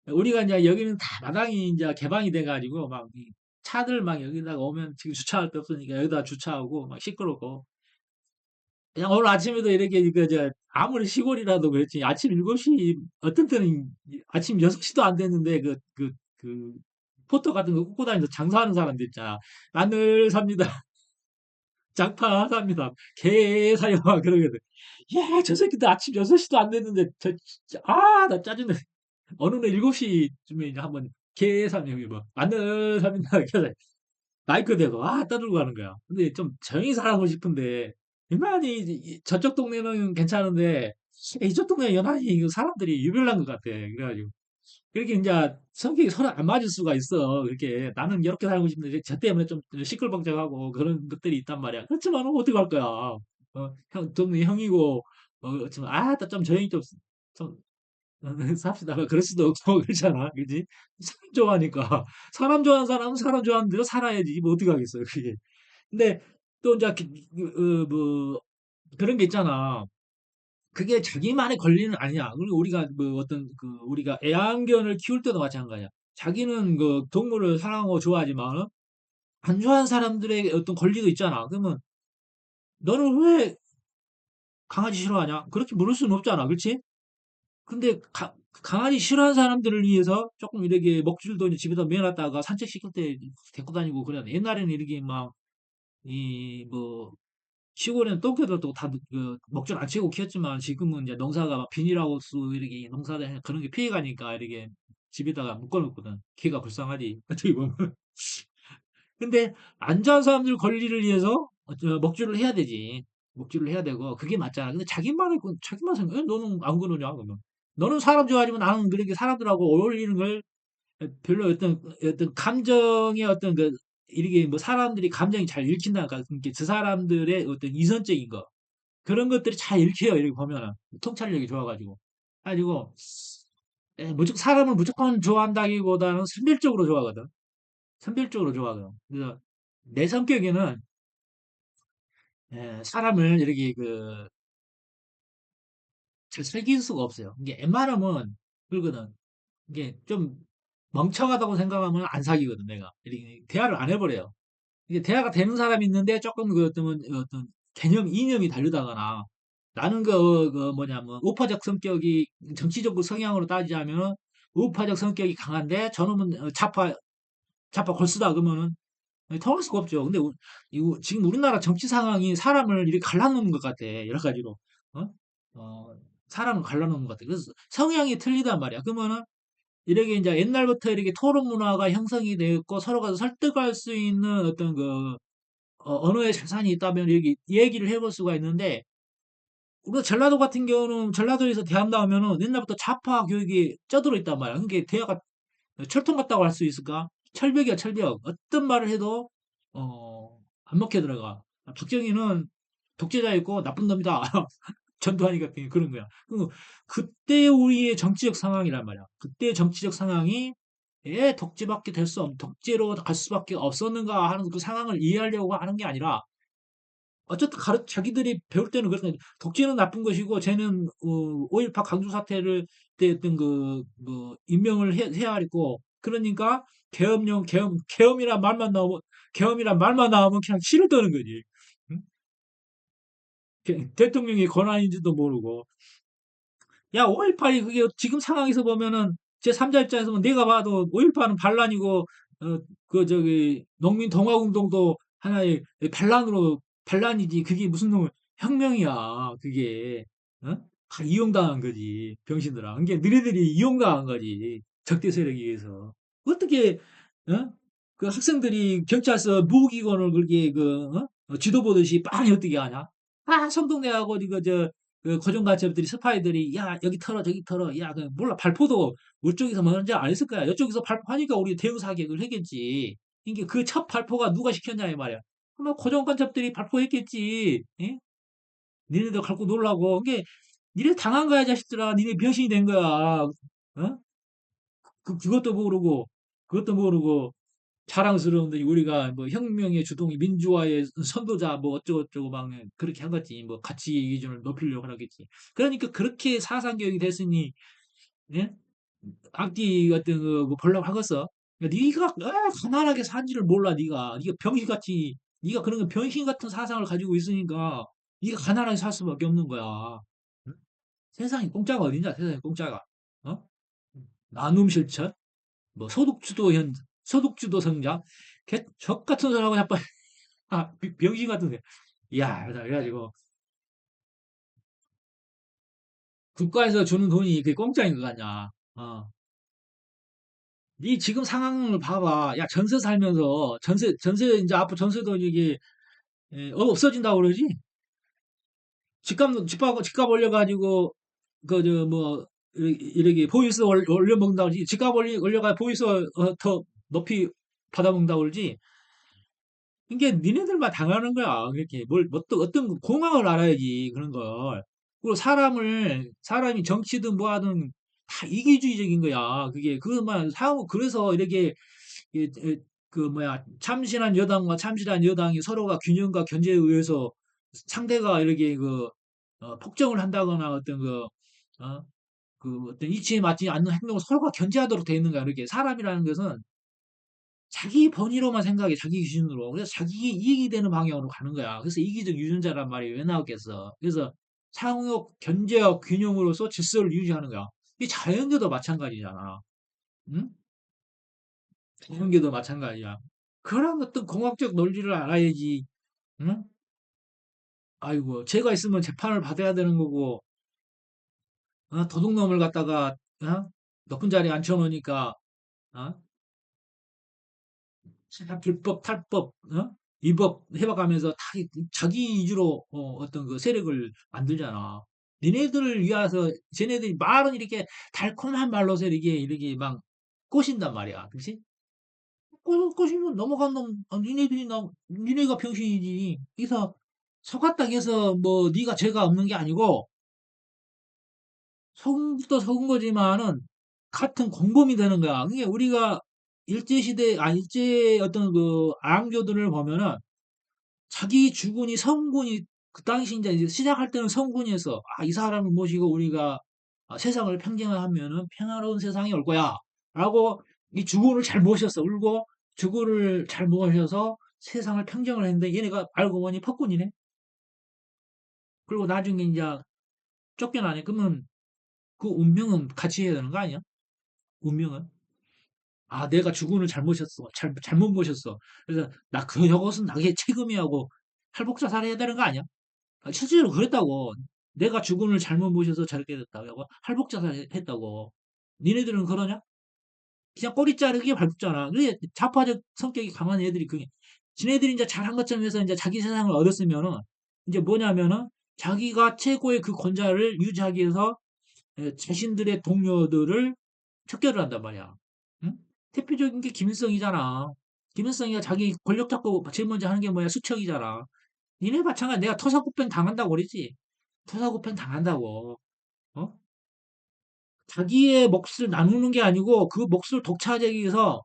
우리가 이제 여기는 다 마당이 이제 개방이 돼가지고 막 이 차들 막 여기다가 오면 지금 주차할 데 없으니까 여기다 주차하고 막 시끄럽고 그냥 오늘 아침에도 이렇게 저 아무리 시골이라도 그렇지 아침 7시 어떤 때는 아침 6시도 안 됐는데 그 포터 같은 거 꽂고 다니면서 장사하는 사람들 있잖아. 마늘 삽니다. 장파 삽니다. 게 사요. 막 그러거든. 야, 저 새끼들 아침 6시도 안 됐는데 저 진짜 나 짜증나. 어느 날 7시쯤에 이제 한번 계산형이 뭐 마늘 삽니다. 그래서 마이크 대고 떠들고 가는 거야. 근데 좀 조용히 살아보고 싶은데 유난히 저쪽 동네는 괜찮은데 이쪽 동네 연하니 사람들이 유별난 것 같아. 그래가지고 그렇게 이제 성격이 서로 안 맞을 수가 있어. 그렇게 나는 이렇게 살고 싶은데 저 때문에 좀 시끌벅적하고 그런 것들이 있단 말이야. 그렇지만 어떡할 거야. 형 동네 형이고 그렇지만 좀 조용히 좀 삽시다. 그럴 수도 없고 그렇잖아. 그지? 사람 좋아하니까. 사람 좋아하는 사람은 사람 좋아하는 대로 살아야지. 뭐 어떻게 하겠어요, 그게. 근데 또 이제 뭐 그런 게 있잖아. 그게 자기만의 권리는 아니야. 그리고 우리가 뭐 어떤 우리가 애완견을 키울 때도 마찬가지야. 자기는 그 동물을 사랑하고 좋아하지만 안 좋아하는 사람들의 어떤 권리도 있잖아. 그러면 너는 왜 강아지 싫어하냐? 그렇게 물을 수는 없잖아. 그렇지? 근데 강아지 싫어하는 사람들을 위해서 조금 이렇게 먹줄도 이제 집에다 매놨다가 산책시킬 때 데리고 다니고 그래. 옛날에는 이렇게 막, 뭐, 시골에는 똥개들도 다 먹줄 안 치고 키웠지만 지금은 이제 농사가 막 비닐하우스 이렇게 농사들 그런 게 피해가니까 이렇게 집에다가 묶어놓거든. 걔가 불쌍하지. 어떻게 보면. 근데 안 좋아하는 사람들 권리를 위해서 먹줄을 해야 되지. 먹줄을 해야 되고 그게 맞잖아. 근데 자기만 생각. 너는 안 그러냐 그러면. 너는 사람 좋아하지만 나는 그렇게 사람들하고 어울리는 걸 별로 어떤 감정의 어떤 이렇게 뭐 사람들이 감정이 잘 읽힌다. 그러니까 저 사람들의 어떤 이성적인 거 그런 것들이 잘 읽혀요. 이렇게 보면은 통찰력이 좋아가지고. 가지고 무조건 사람을 무조건 좋아한다기보다는 선별적으로 좋아하거든. 선별적으로 좋아하거든. 그래서 내 성격에는 사람을 이렇게 잘 살길 수가 없어요. 이게 웬만하면 그러거든. 이게 좀 멍청하다고 생각하면 안 사귀거든, 내가. 이렇게 대화를 안 해버려요. 이게 대화가 되는 사람이 있는데 조금 어떤 이념이 다르다거나 나는 뭐냐면 우파적 성격이 정치적으로 성향으로 따지자면 우파적 성격이 강한데 저놈은 좌파 골수다 그러면은 통할 수가 없죠. 근데 지금 우리나라 정치 상황이 사람을 이렇게 갈라놓는 것 같아. 여러 가지로. 어? 어, 사람을 갈라놓는 것 같아. 그래서 성향이 틀리단 말이야. 그러면은 이렇게 이제 옛날부터 이렇게 토론 문화가 형성이 되었고 서로가 설득할 수 있는 어떤 그 언어의 자산이 있다면 여기 얘기를 해볼 수가 있는데 우리가 전라도 같은 경우는 전라도에서 대학 나오면은 옛날부터 좌파 교육이 쪄들어 있단 말이야. 그게 대화가 철통 같다고 할 수 있을까? 철벽이야, 철벽. 어떤 말을 해도, 안 먹혀 들어가. 박정희는 독재자였고 나쁜 놈이다. 전두환이 같은 그런 거야. 그때 우리의 정치적 상황이란 말이야. 그때 정치적 상황이 왜 독재밖에 될 수 없, 독재로 갈 수밖에 없었는가 하는 그 상황을 이해하려고 하는 게 아니라 어쨌든 자기들이 배울 때는 그렇게 독재는 나쁜 것이고 쟤는 5.18 강조 사태를 때 어떤 뭐 임명을 해야 했고 그러니까 계엄이란 말만 나오면 그냥 치를 떠는 거지. 응? 대통령의 권한인지도 모르고 야 5.18이 그게 지금 상황에서 보면은 제 3자 입장에서 보면 내가 봐도 5.18은 반란이고 그 저기 농민 동아운동도 하나의 반란이지 그게 무슨 혁명이야 그게 어? 다 이용당한 거지 병신들아 그게 너희들이 이용당한 거지 적대 세력에 의해서 어떻게 어? 그 학생들이 경찰서 무기권을 그렇게 지도 보듯이 빤히 어떻게 하냐 성동네하고 이거 그 고정간첩들이 스파이들이 야 여기 털어 저기 털어 야 그 몰라 발포도 우리 쪽에서 먼저 안 했을 거야 이쪽에서 발포하니까 우리 대응 사격을 했겠지 이게 그 첫 발포가 누가 시켰냐 이 말이야 뭐 고정간첩들이 발포했겠지 예? 니네들 갖고 놀라고 이게 니네 당한 거야 자식들아 니네 병신이 된 거야 어? 그것도 모르고 자랑스러운데 우리가 뭐 혁명의 주동이 민주화의 선도자 뭐 어쩌고저쩌고 막 그렇게 한 거지 뭐 가치 기준을 높이려고 하겠지 그러니까 그렇게 사상 교육이 됐으니 예? 앞뒤 같은 거 보려고 하겠어 네가 가난하게 산지를 몰라 네가 병신같이 네가 그런 거 병신 같은 사상을 가지고 있으니까 네가 가난하게 살 수밖에 없는 거야 응? 세상에 공짜가 어딨냐 세상에 공짜가 어? 나눔 실천 뭐 소득주도 성장 적 같은 소리하고 자빠 병신 같은 데 야 그래가지고 국가에서 주는 돈이 그게 공짜인 것 같냐 네 지금 상황을 봐봐 야 전세 살면서 전세 이제 앞으로 전세도 이게 없어진다고 그러지 집값 올려가지고 그 저 뭐 이렇게 보이스 올려 먹는다고 그러지 집값 올려가 보이스 더 높이 받아 먹는다고 그러지 이게 니네들만 당하는 거야. 그렇게 또 어떤 공학을 알아야지 그런 걸. 그리고 사람이 정치든 뭐하든 다 이기주의적인 거야. 그게 그것만 사고 그래서 이렇게 그 뭐야 참신한 여당과 참신한 여당이 서로가 균형과 견제에 의해서 상대가 이렇게 폭정을 한다거나 어, 어떤 이치에 맞지 않는 행동을 서로가 견제하도록 돼 있는 거야. 이렇게 사람이라는 것은 자기 본의로만 생각해, 자기 기준으로. 그래서 자기 이익이 되는 방향으로 가는 거야. 그래서 이기적 유전자란 말이 왜 나왔겠어. 그래서 상호 견제와 균형으로서 질서를 유지하는 거야. 이 자연계도 마찬가지잖아. 응? 자연계도 마찬가지야. 그런 어떤 공학적 논리를 알아야지. 응? 아이고, 죄가 있으면 재판을 받아야 되는 거고, 도둑놈을 갖다가, 높은 자리에 앉혀놓으니까, 어? 불법, 탈법, 위법 해박하면서 다 자기 위주로 어떤 그 세력을 만들잖아. 니네들을 위해서 쟤네들이 말은 이렇게 달콤한 말로서 이렇게 막 꼬신단 말이야. 그렇지? 꼬시면 넘어간 놈, 니네가 병신이지. 그래서 속았다 해서 뭐 네가 죄가 없는 게 아니고 속은 속은 거지만은 같은 공범이 되는 거야. 그게 우리가 일제 어떤 그 앙교들을 보면은 자기 주군이 성군이 그 당시 이제 시작할 때는 성군이었어. 이 사람을 모시고 우리가 세상을 평정하면은 평화로운 세상이 올 거야. 라고 이 주군을 잘 모셨어. 울고 주군을 잘 모셔서 세상을 평정을 했는데 얘네가 알고 보니 폭군이네. 그리고 나중에 이제 쫓겨나네. 그러면 그 운명은 같이 해야 되는 거 아니야? 운명은? 아, 내가 주군을 잘못했어. 잘못 모셨어. 그래서 저것은 나게 책임이 하고 할복자살해야 되는 거 아니야? 아, 실제로 그랬다고. 내가 주군을 잘못 모셔서 저렇게 됐다고. 할복자살 했다고. 니네들은 그러냐? 그냥 꼬리 자르기에 발붙잖아. 그게 좌파적 성격이 강한 애들이 그게. 지네들이 이제 잘한 것처럼 해서 이제 자기 세상을 얻었으면은, 이제 뭐냐면은, 자기가 최고의 그 권좌를 유지하기 위해서 자신들의 동료들을 척결을 한단 말이야. 응? 대표적인 게 김일성이잖아. 김일성이가 자기 권력 잡고 제일 먼저 하는 게 뭐야? 수척이잖아. 니네 마찬가지. 내가 토사구팽 당한다고 그랬지. 토사구팽 당한다고. 어? 자기의 몫을 나누는 게 아니고 그 몫을 독차지하기 위해서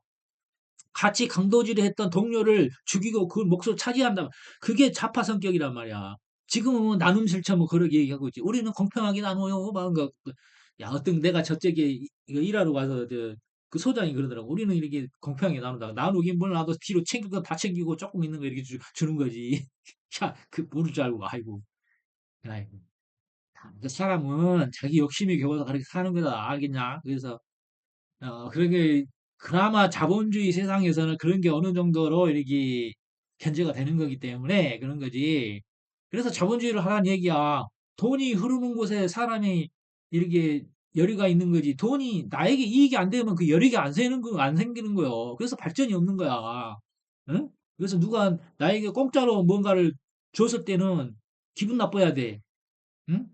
같이 강도질을 했던 동료를 죽이고 그 몫을 차지한다. 그게 좌파 성격이란 말이야. 지금은 뭐 나눔 실천 뭐 그렇게 얘기하고 있지. 우리는 공평하게 나눠요. 막 야, 어떤 내가 저쪽에 이거 일하러 가서 그 소장이 그러더라고. 우리는 이렇게 공평하게 나눈다. 나누긴 뭘 나도 뒤로 챙길 거 다 챙기고 조금 있는 거 이렇게 주는 거지. 야, 그 모를 줄 알고 아이고. 아이고. 그 사람은 자기 욕심이 겨워서 그렇게 사는 거다. 알겠냐? 그래서 그런 게, 그나마 자본주의 세상에서는 그런 게 어느 정도로 이렇게 견제가 되는 거기 때문에 그런 거지. 그래서 자본주의를 하라는 얘기야. 돈이 흐르는 곳에 사람이 이렇게 열의가 있는 거지. 돈이 나에게 이익이 안 되면 그 열의가 안 생기는 거요. 그래서 발전이 없는 거야. 응? 그래서 누가 나에게 공짜로 뭔가를 줬을 때는 기분 나빠야 돼. 응?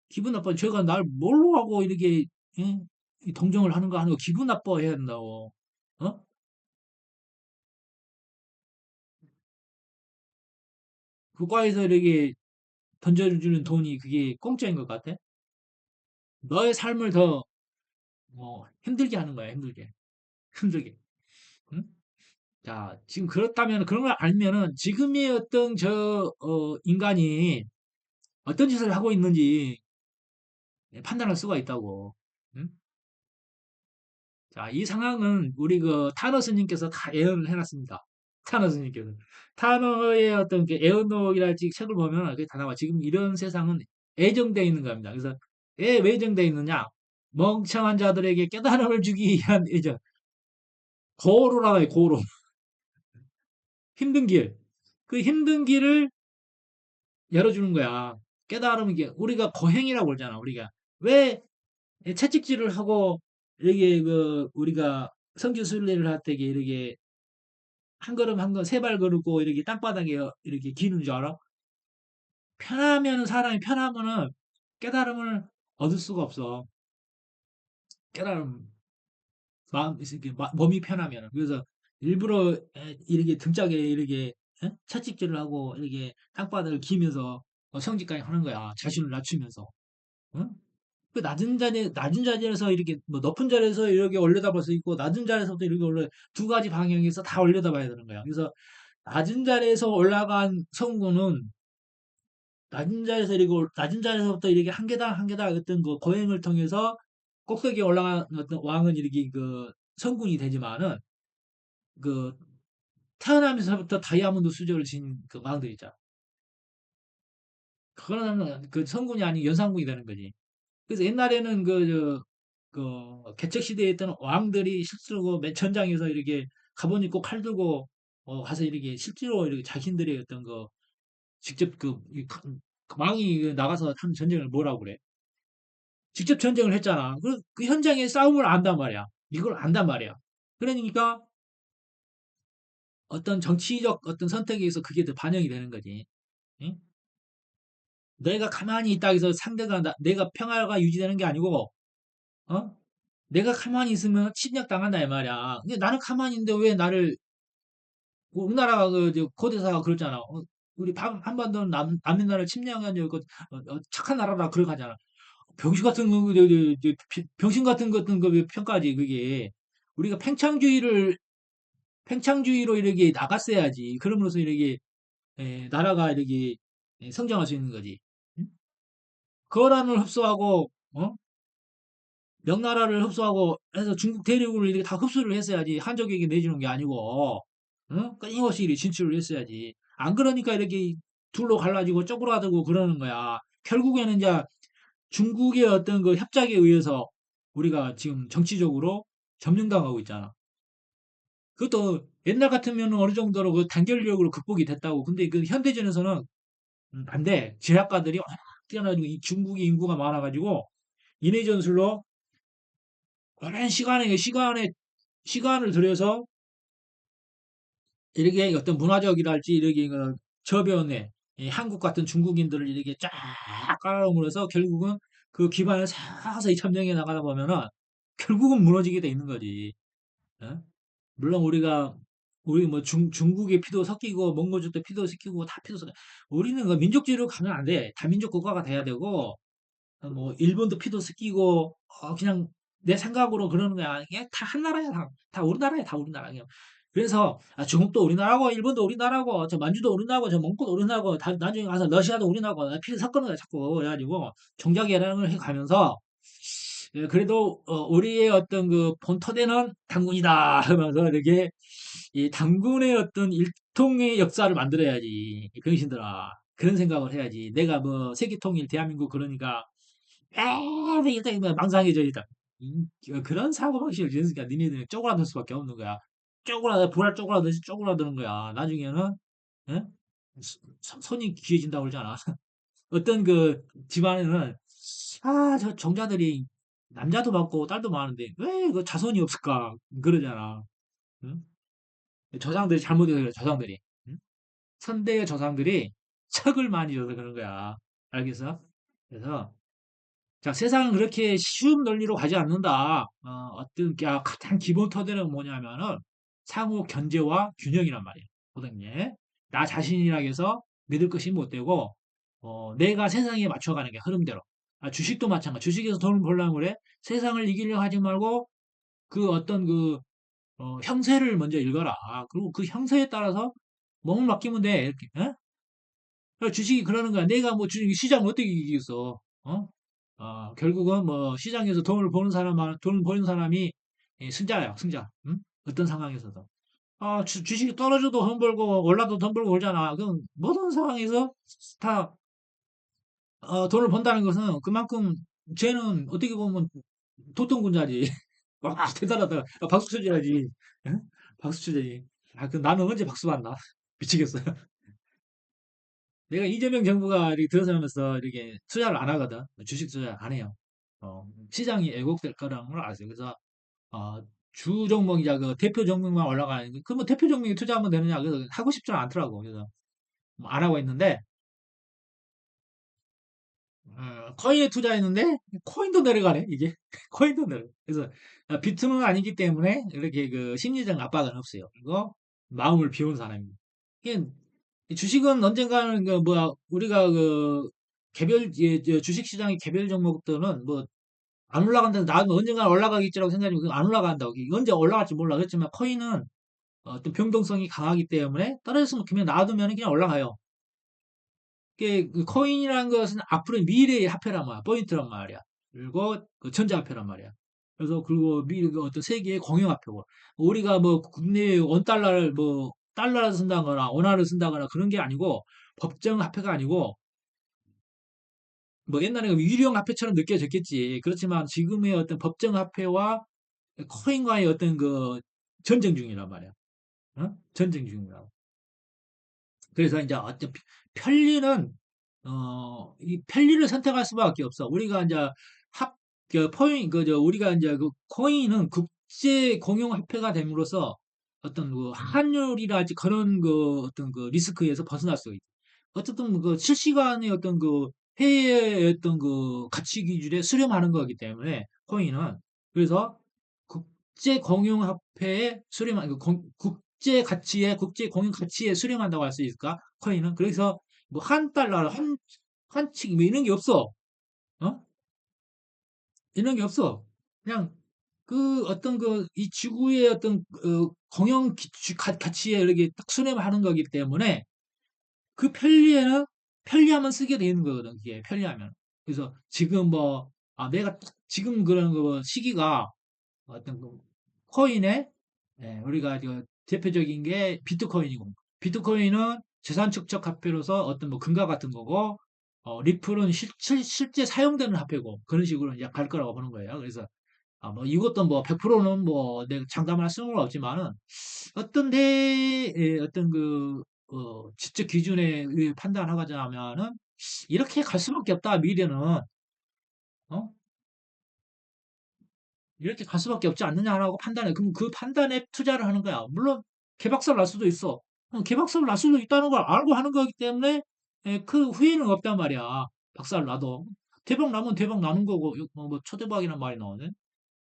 기분 나빠. 제가 날 뭘로 하고 이렇게 응? 이 동정을 하는가 하는 거 기분 나빠해야 된다고. 어? 그 과에서 이렇게 던져주는 돈이 그게 공짜인 것 같아? 너의 삶을 더 힘들게 하는 거야, 힘들게. 힘들게. 응? 자, 지금 그렇다면, 그런 걸 알면은 지금의 어떤 인간이 어떤 짓을 하고 있는지 판단할 수가 있다고. 응? 자, 이 상황은 우리 그 타너 스님께서 다 예언을 해놨습니다. 타너 스님께서. 타너의 어떤 그 애언록이랄지 책을 보면 그게 다 나와. 지금 이런 세상은 애정되어 있는 겁니다. 그래서 왜 애정되어 있느냐? 멍청한 자들에게 깨달음을 주기 위한 애정. 고로라고 해요, 고로. 힘든 길. 그 힘든 길을 열어주는 거야. 깨달음이 우리가 거행이라고 그러잖아, 우리가. 왜 채찍질을 하고, 이게 우리가 성지순례를 할 때 이렇게 한 걸음 한 걸음 세 발 걸고 이렇게 땅바닥에 이렇게 기는 줄 알아? 사람이 편하면은 깨달음을 얻을 수가 없어. 깨달음 이렇게 몸이 편하면은. 그래서 일부러 이렇게 등짝에 이렇게 채찍질을 하고 이렇게 땅바닥을 기면서 성직까지 하는 거야. 자신을 낮추면서. 응? 그 낮은 자리에서 이렇게 뭐 높은 자리에서 이렇게 올려다볼 수 있고 낮은 자리에서부터 이렇게 올려 두 가지 방향에서 다 올려다봐야 되는 거야. 그래서 낮은 자리에서 올라간 성공은 낮은 자리에서부터 이렇게 한 계단 한 계단 어떤 그 거행을 통해서 꼭대기에 올라간 어떤 왕은 이렇게 그 성군이 되지만은 그 태어나면서부터 다이아몬드 수저를 진 그 왕들 있잖아. 그거는 그 성군이 아닌 연산군이 되는 거지. 그래서 옛날에는 개척 시대에 있던 왕들이 실제로 맨 전장에서 이렇게 가본 입고 칼 들고 가서 이렇게 실제로 이렇게 자신들의 어떤 직접 그 왕이 나가서 한 전쟁을 뭐라고 그래? 직접 전쟁을 했잖아. 그 현장의 싸움을 안단 말이야. 이걸 안단 말이야. 그러니까 어떤 정치적 어떤 선택에 의해서 그게 더 반영이 되는 거지. 응? 내가 가만히 있다 해서 내가 평화가 유지되는 게 아니고, 어? 내가 가만히 있으면 침략 당한다 이 말이야. 근데 나는 가만히 있는데 왜 나를 우리나라가 고대사가 그랬잖아. 우리 한반도 남는 나라를 침략한 적 착한 나라라 그러고 하잖아. 병신 같은 거, 병신 같은 것든 거 평가지 그게. 우리가 팽창주의로 이렇게 나갔어야지. 그럼으로써 이렇게 나라가 이렇게 성장할 수 있는 거지. 응? 거란을 흡수하고 명나라를 흡수하고 해서 중국 대륙을 이렇게 다 흡수를 했어야지. 한족에게 내주는 게 아니고 끊임없이 이렇게 진출을 했어야지. 안 그러니까 이렇게 둘로 갈라지고 쪼그라들고 그러는 거야. 결국에는 이제 중국의 어떤 그 협작에 의해서 우리가 지금 정치적으로 점령당하고 있잖아. 그것도 옛날 같으면 어느 정도로 그 단결력으로 극복이 됐다고. 근데 그 현대전에서는 안 돼. 제약가들이 워낙 뛰어나지고 이 중국의 인구가 많아가지고 인해 전술로 오랜 시간을 들여서 이렇게 어떤 문화적이랄지 이렇게 그 저변에 이 한국 같은 중국인들을 이렇게 쫙 깔아놓으면서 결국은 그 기반을 서서히 점령해 나가다 보면은 결국은 무너지게 돼 있는 거지. 어? 물론 우리 뭐 중국의 피도 섞이고 몽골족도 피도 섞이고 다 피도 섞여. 우리는 그 민족주의로 가면 안 돼. 다민족 국가가 돼야 되고 뭐 일본도 피도 섞이고 그냥 내 생각으로 그러는 거야. 그냥 다 한 나라야. 다 우리나라야. 다 우리나라. 그냥. 그래서 중국도 우리나라고 일본도 우리나라고 저 만주도 우리나라고 저 몽골도 우리나라고 다 나중에 가서 러시아도 우리나라고 피를 섞는 거야 자꾸. 그래가지고 종자개량을 해가면서 그래도 우리의 어떤 그 본토되는 당군이다 하면서 이렇게 이 당군의 어떤 일통의 역사를 만들어야지 이 병신들아. 그런 생각을 해야지. 내가 뭐 세계통일 대한민국 그러니까 일단 망상해져 있다. 그런 사고방식을 지으니까 니네들은 쪼그라들 수밖에 없는 거야. 불알 쪼그라들지 쪼그라드는 거야. 나중에는 예? 손이 귀해진다고 그러잖아. 어떤 그 집안에는 저 정자들이 남자도 많고 딸도 많은데 왜 그 자손이 없을까 그러잖아. 응? 조상들이 잘못해서 그래, 조상들이. 응? 선대의 조상들이 척을 많이 줘서 그런 거야. 알겠어? 그래서 자, 세상은 그렇게 쉬운 논리로 가지 않는다. 어떤 가장 기본 토대는 뭐냐면은 상호 견제와 균형이란 말이에요. 고등예. 나 자신이라 해서 믿을 것이 못 되고, 내가 세상에 맞춰가는 게 흐름대로. 주식도 마찬가지. 주식에서 돈을 벌려면 그래. 세상을 이기려 하지 말고 그 어떤 그 형세를 먼저 읽어라. 그리고 그 형세에 따라서 몸을 맡기면 돼. 이렇게. 어? 주식이 그러는 거야. 내가 뭐 주식 시장 어떻게 이기겠어? 어? 결국은 뭐 시장에서 돈을 버는 사람이 승자야, 승자. 응? 어떤 상황에서도. 주식이 떨어져도 돈 벌고 올라도 돈 벌고 그러잖아. 그럼 모든 상황에서 다 돈을 번다는 것은 그만큼 쟤는 어떻게 보면 도통군자지. 와, 대단하다. 박수 쳐줘야지. 응? 박수 쳐줘야지. 그럼 나는 언제 박수 받나? 미치겠어. 내가 이재명 정부가 이렇게 들어서면서 이렇게 투자를 안 하거든. 주식 투자 안 해요. 시장이 왜곡될 거라는 걸 알았어요. 그래서, 어, 주 종목이자 그 대표 종목만 올라가는, 그뭐 대표 종목에 투자하면 되느냐. 그래서 하고 싶지는 않더라고. 그래서 뭐안 하고 있는데, 코인에 투자했는데, 코인도 내려가네, 이게. 코인도 내려. 그래서, 비트는 아니기 때문에, 이렇게 그 심리적 압박은 없어요. 그리고 마음을 비운 사람입니다. 이게 이 주식은 언젠가는 그 뭐야 우리가 그 주식 시장의 개별 종목들은 뭐 안 올라간다 나도 언젠가 올라가겠지라고 생각하지만 그거 안 올라간다고 이게 언제 올라갈지 몰라 그렇지만 코인은 어떤 변동성이 강하기 때문에 떨어졌으면 그냥 놔두면 그냥 올라가요. 이게 그 코인이라는 것은 앞으로 미래의 화폐란 말이야 포인트란 말이야. 그리고 그 전자화폐란 말이야. 그래서 그리고 그 어떤 세계의 공용화폐고 우리가 뭐 국내 원달러를 뭐 달러를 쓴다거나 원화를 쓴다거나 그런 게 아니고 법정 화폐가 아니고 뭐 옛날에 유령 화폐처럼 느껴졌겠지. 그렇지만 지금의 어떤 법정 화폐와 코인과의 어떤 그 전쟁 중이란 말이야. 전쟁 중이라고. 그래서 이제 어떤 편리는 이 편리를 선택할 수밖에 없어. 우리가 이제 그 우리가 이제 그 코인은 국제 공용 화폐가 됨으로써 어떤 그 환율이랄지 그런 그 어떤 그 리스크에서 벗어날 수가 있다. 어쨌든 그 실시간의 어떤 그 해외의 어떤 그 가치 기준에 수렴하는 거기 때문에 코인은 그래서 국제 공용 화폐에 수렴한 국제 가치에 국제 공용 가치에 수렴한다고 할 수 있을까? 코인은 그래서 뭐 한 달러 한칙 뭐 이런 게 없어. 어? 이런 게 없어. 그냥 그 어떤 그 이 지구의 어떤 공용 가치에 이렇게 딱 수렴하는 거기 때문에 그 편리하면 쓰게 되는 거거든. 그게 편리하면. 그래서 지금 뭐 내가 딱 지금 그런 거 시기가 어떤 그 코인에 우리가 대표적인 게 비트코인이고 비트코인은 재산 축적 화폐로서 어떤 뭐 금과 같은 거고 리플은 실제 사용되는 화폐고 그런 식으로 이제 갈 거라고 보는 거예요. 그래서 뭐 이것도 뭐 100%는 뭐 내가 장담할 수는 없지만은 어떤 데에 어떤 지적 기준에 의해 판단하자면은 이렇게 갈 수밖에 없다, 미래는. 어? 이렇게 갈 수밖에 없지 않느냐라고 판단해. 그럼 그 판단에 투자를 하는 거야. 물론 개박살 날 수도 있어. 개박살 날 수도 있다는 걸 알고 하는 거기 때문에 그 후회는 없단 말이야. 박살 나도. 대박 나면 대박 나는 거고, 뭐 초대박이란 말이 나오네.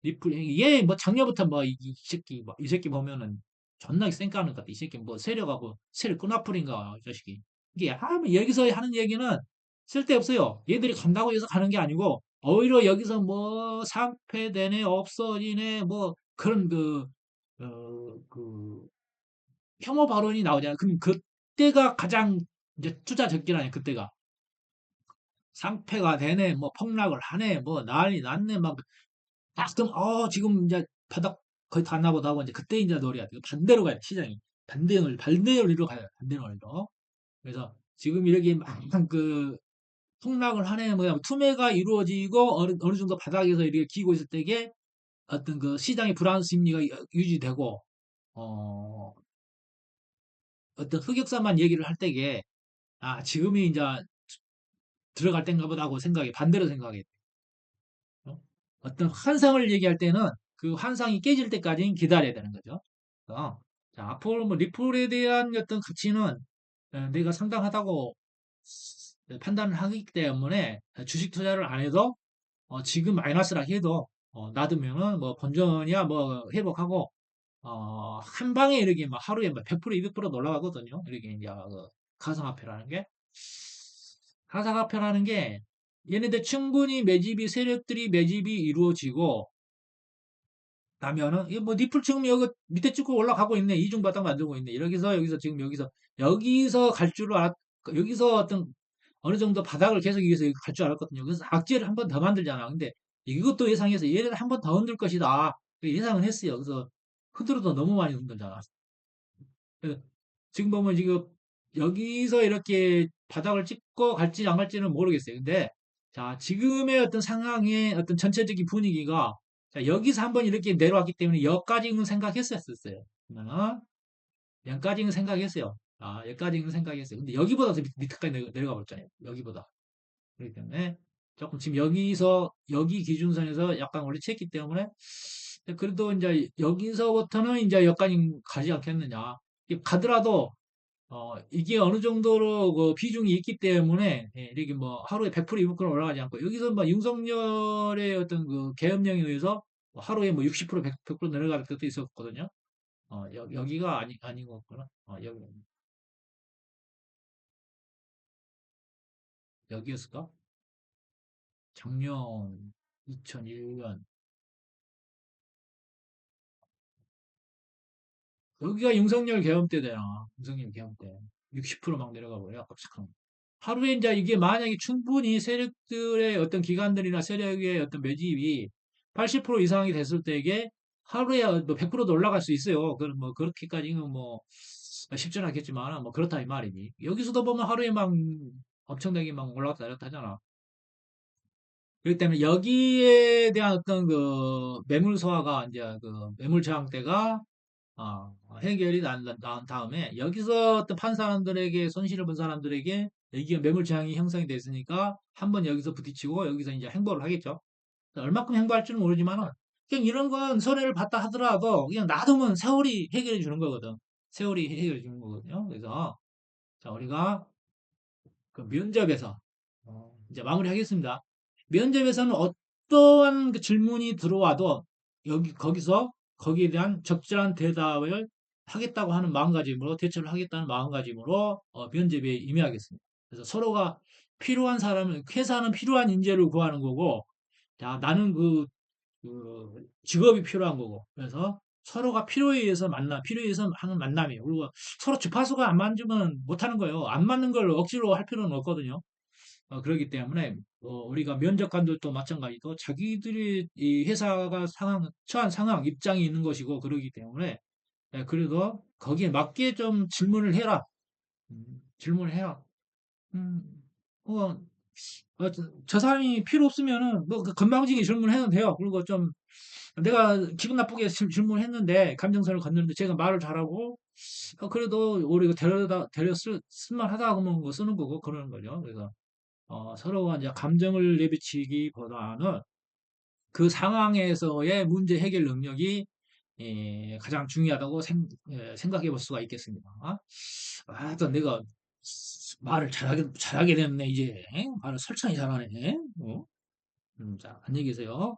리플, 얘뭐 작년부터 뭐 이 새끼, 이 새끼 보면은 존나 쌩까는 것 같아. 이 새끼 뭐 세력하고 세력 끄나풀인가, 이 자식이. 이게, 뭐 여기서 하는 얘기는 쓸데없어요. 얘들이 간다고 해서 가는 게 아니고, 오히려 여기서 뭐 상패되네, 없어지네, 뭐 그런 혐오 발언이 나오잖아. 그럼 그때가 가장 이제 투자 적기라니, 그때가. 상패가 되네, 뭐 폭락을 하네, 뭐 난리 났네, 막 딱 그럼 지금 이제 바닥 거의 다 나보다 하고 이제 그때 이제 노래야 돼. 반대로 가야 돼, 시장이. 반대 논리로 가야 돼. 반대 논리로. 그래서 지금 이렇게 막 폭락을 하네, 뭐야, 투매가 이루어지고 어느 정도 바닥에서 이렇게 기고 있을 때에 어떤 시장의 불안 심리가 유지되고, 어, 어떤 흑역사만 얘기를 할 때에, 지금이 이제 들어갈 때인가 보다 하고 반대로 생각해. 어? 어떤 환상을 얘기할 때는 그 환상이 깨질 때까지 기다려야 되는 거죠. 어, 자, 앞으로 뭐 리플에 대한 어떤 가치는 내가 상당하다고 판단을 하기 때문에 주식 투자를 안 해도 지금 마이너스라 해도 놔두면은 뭐 본전이야 뭐 회복하고 한 방에 이렇게 막 하루에 막 100% 200% 올라가거든요. 이렇게 이제 가상화폐라는 게 가상화폐라는 게 얘네들 충분히 세력들이 매집이 이루어지고 나면은 이거 뭐 니플 지금 여기 밑에 찍고 올라가고 있네. 이중 바닥 만들고 있네. 여기서 지금 여기서 갈 줄 여기서 어느 정도 바닥을 계속 여기서 갈 줄 알았거든요. 그래서 악재를 한 번 더 만들잖아. 근데 이것도 예상해서 얘를 한 번 더 흔들 것이다. 예상은 했어요. 그래서 흔들어도 너무 많이 흔들잖아. 그래서 지금 보면 지금 여기서 이렇게 바닥을 찍고 갈지 안 갈지는 모르겠어요. 근데 자, 지금의 어떤 상황의 어떤 전체적인 분위기가 자, 여기서 한번 이렇게 내려왔기 때문에 여기까지는 생각했었어요. 그러면은 여기까지는 생각했어요. 여기까지는 생각했어요. 근데 여기보다 더 밑에까지 내려가 버렸잖아요. 여기보다. 그렇기 때문에 조금 지금 여기 기준선에서 약간 올려쳤기 때문에 그래도 이제 여기서부터는 이제 여기까지 가지 않겠느냐. 가더라도 이게 어느 정도로 비중이 있기 때문에 이렇게 뭐 하루에 100% 200% 올라가지 않고 여기서 뭐 윤석열의 어떤 계엄령에 의해서 뭐 하루에 뭐 60% 100% 내려갈 것도 있었거든요. 여기가 아닌 거구나. 여기였을까? 작년 2001년 여기가 윤석열 계엄 때잖아. 윤석열 계엄 때. 60%막 내려가 버려. 깜짝한. 하루에 이제 이게 만약에 충분히 세력들의 어떤 기관들이나 세력의 어떤 매집이 80% 이상이 됐을 때 이게 하루에 뭐 100%도 올라갈 수 있어요. 그럼 뭐 그렇게까지는 뭐 쉽지는 않겠지만 뭐 그렇다 이 말이니. 여기서도 보면 하루에 막 엄청나게 막 올라갔다 내렸다 하잖아. 그렇기 때문에 여기에 대한 어떤 매물 소화가 이제 매물 저항대가 해결이 난 다음에 여기서 어떤 판 사람들에게 손실을 본 사람들에게 이게 매물 저항이 형성이 됐으니까 한번 여기서 부딪히고 여기서 이제 행보를 하겠죠. 얼마큼 행보할지는 모르지만은 그냥 이런 건 손해를 봤다 하더라도 그냥 놔두면 세월이 해결해 주는 거거든. 세월이 해결해 주는 거거든요. 그래서 자 우리가 그 면접에서 이제 마무리하겠습니다. 면접에서는 어떠한 그 질문이 들어와도 거기서 거기에 대한 적절한 대답을 하겠다고 하는 마음가짐으로 대처를 하겠다는 마음가짐으로 면접에 임해야겠습니다. 그래서 서로가 필요한 사람을 회사는 필요한 인재를 구하는 거고 자 나는 직업이 필요한 거고 그래서 서로가 필요에 의해서 하는 만남이에요. 그리고 서로 주파수가 안 맞으면 못 하는 거예요. 안 맞는 걸 억지로 할 필요는 없거든요. 그렇기 때문에 우리가 면접관들도 마찬가지로 자기들이 이 회사가 처한 상황, 입장이 있는 것이고 그러기 때문에 그래도 거기에 맞게 좀 질문을 해라. 질문을 해라. 음, 어, 저 사람이 필요 없으면은 뭐 그 건방지게 질문해도 돼요. 그리고 좀 내가 기분 나쁘게 질문했는데 감정선을 걷는데 제가 말을 잘하고 그래도 우리 이거 데려 쓸만하다 그러면 뭐 쓰는 거고 그러는 거죠. 그래서 서로가 이제 감정을 내비치기보다는 그 상황에서의 문제 해결 능력이 가장 중요하다고 생각해 볼 수가 있겠습니다. 또 내가 말을 잘하게 됐네, 이제. 말을 설창이 잘하네. 자, 안녕히 계세요.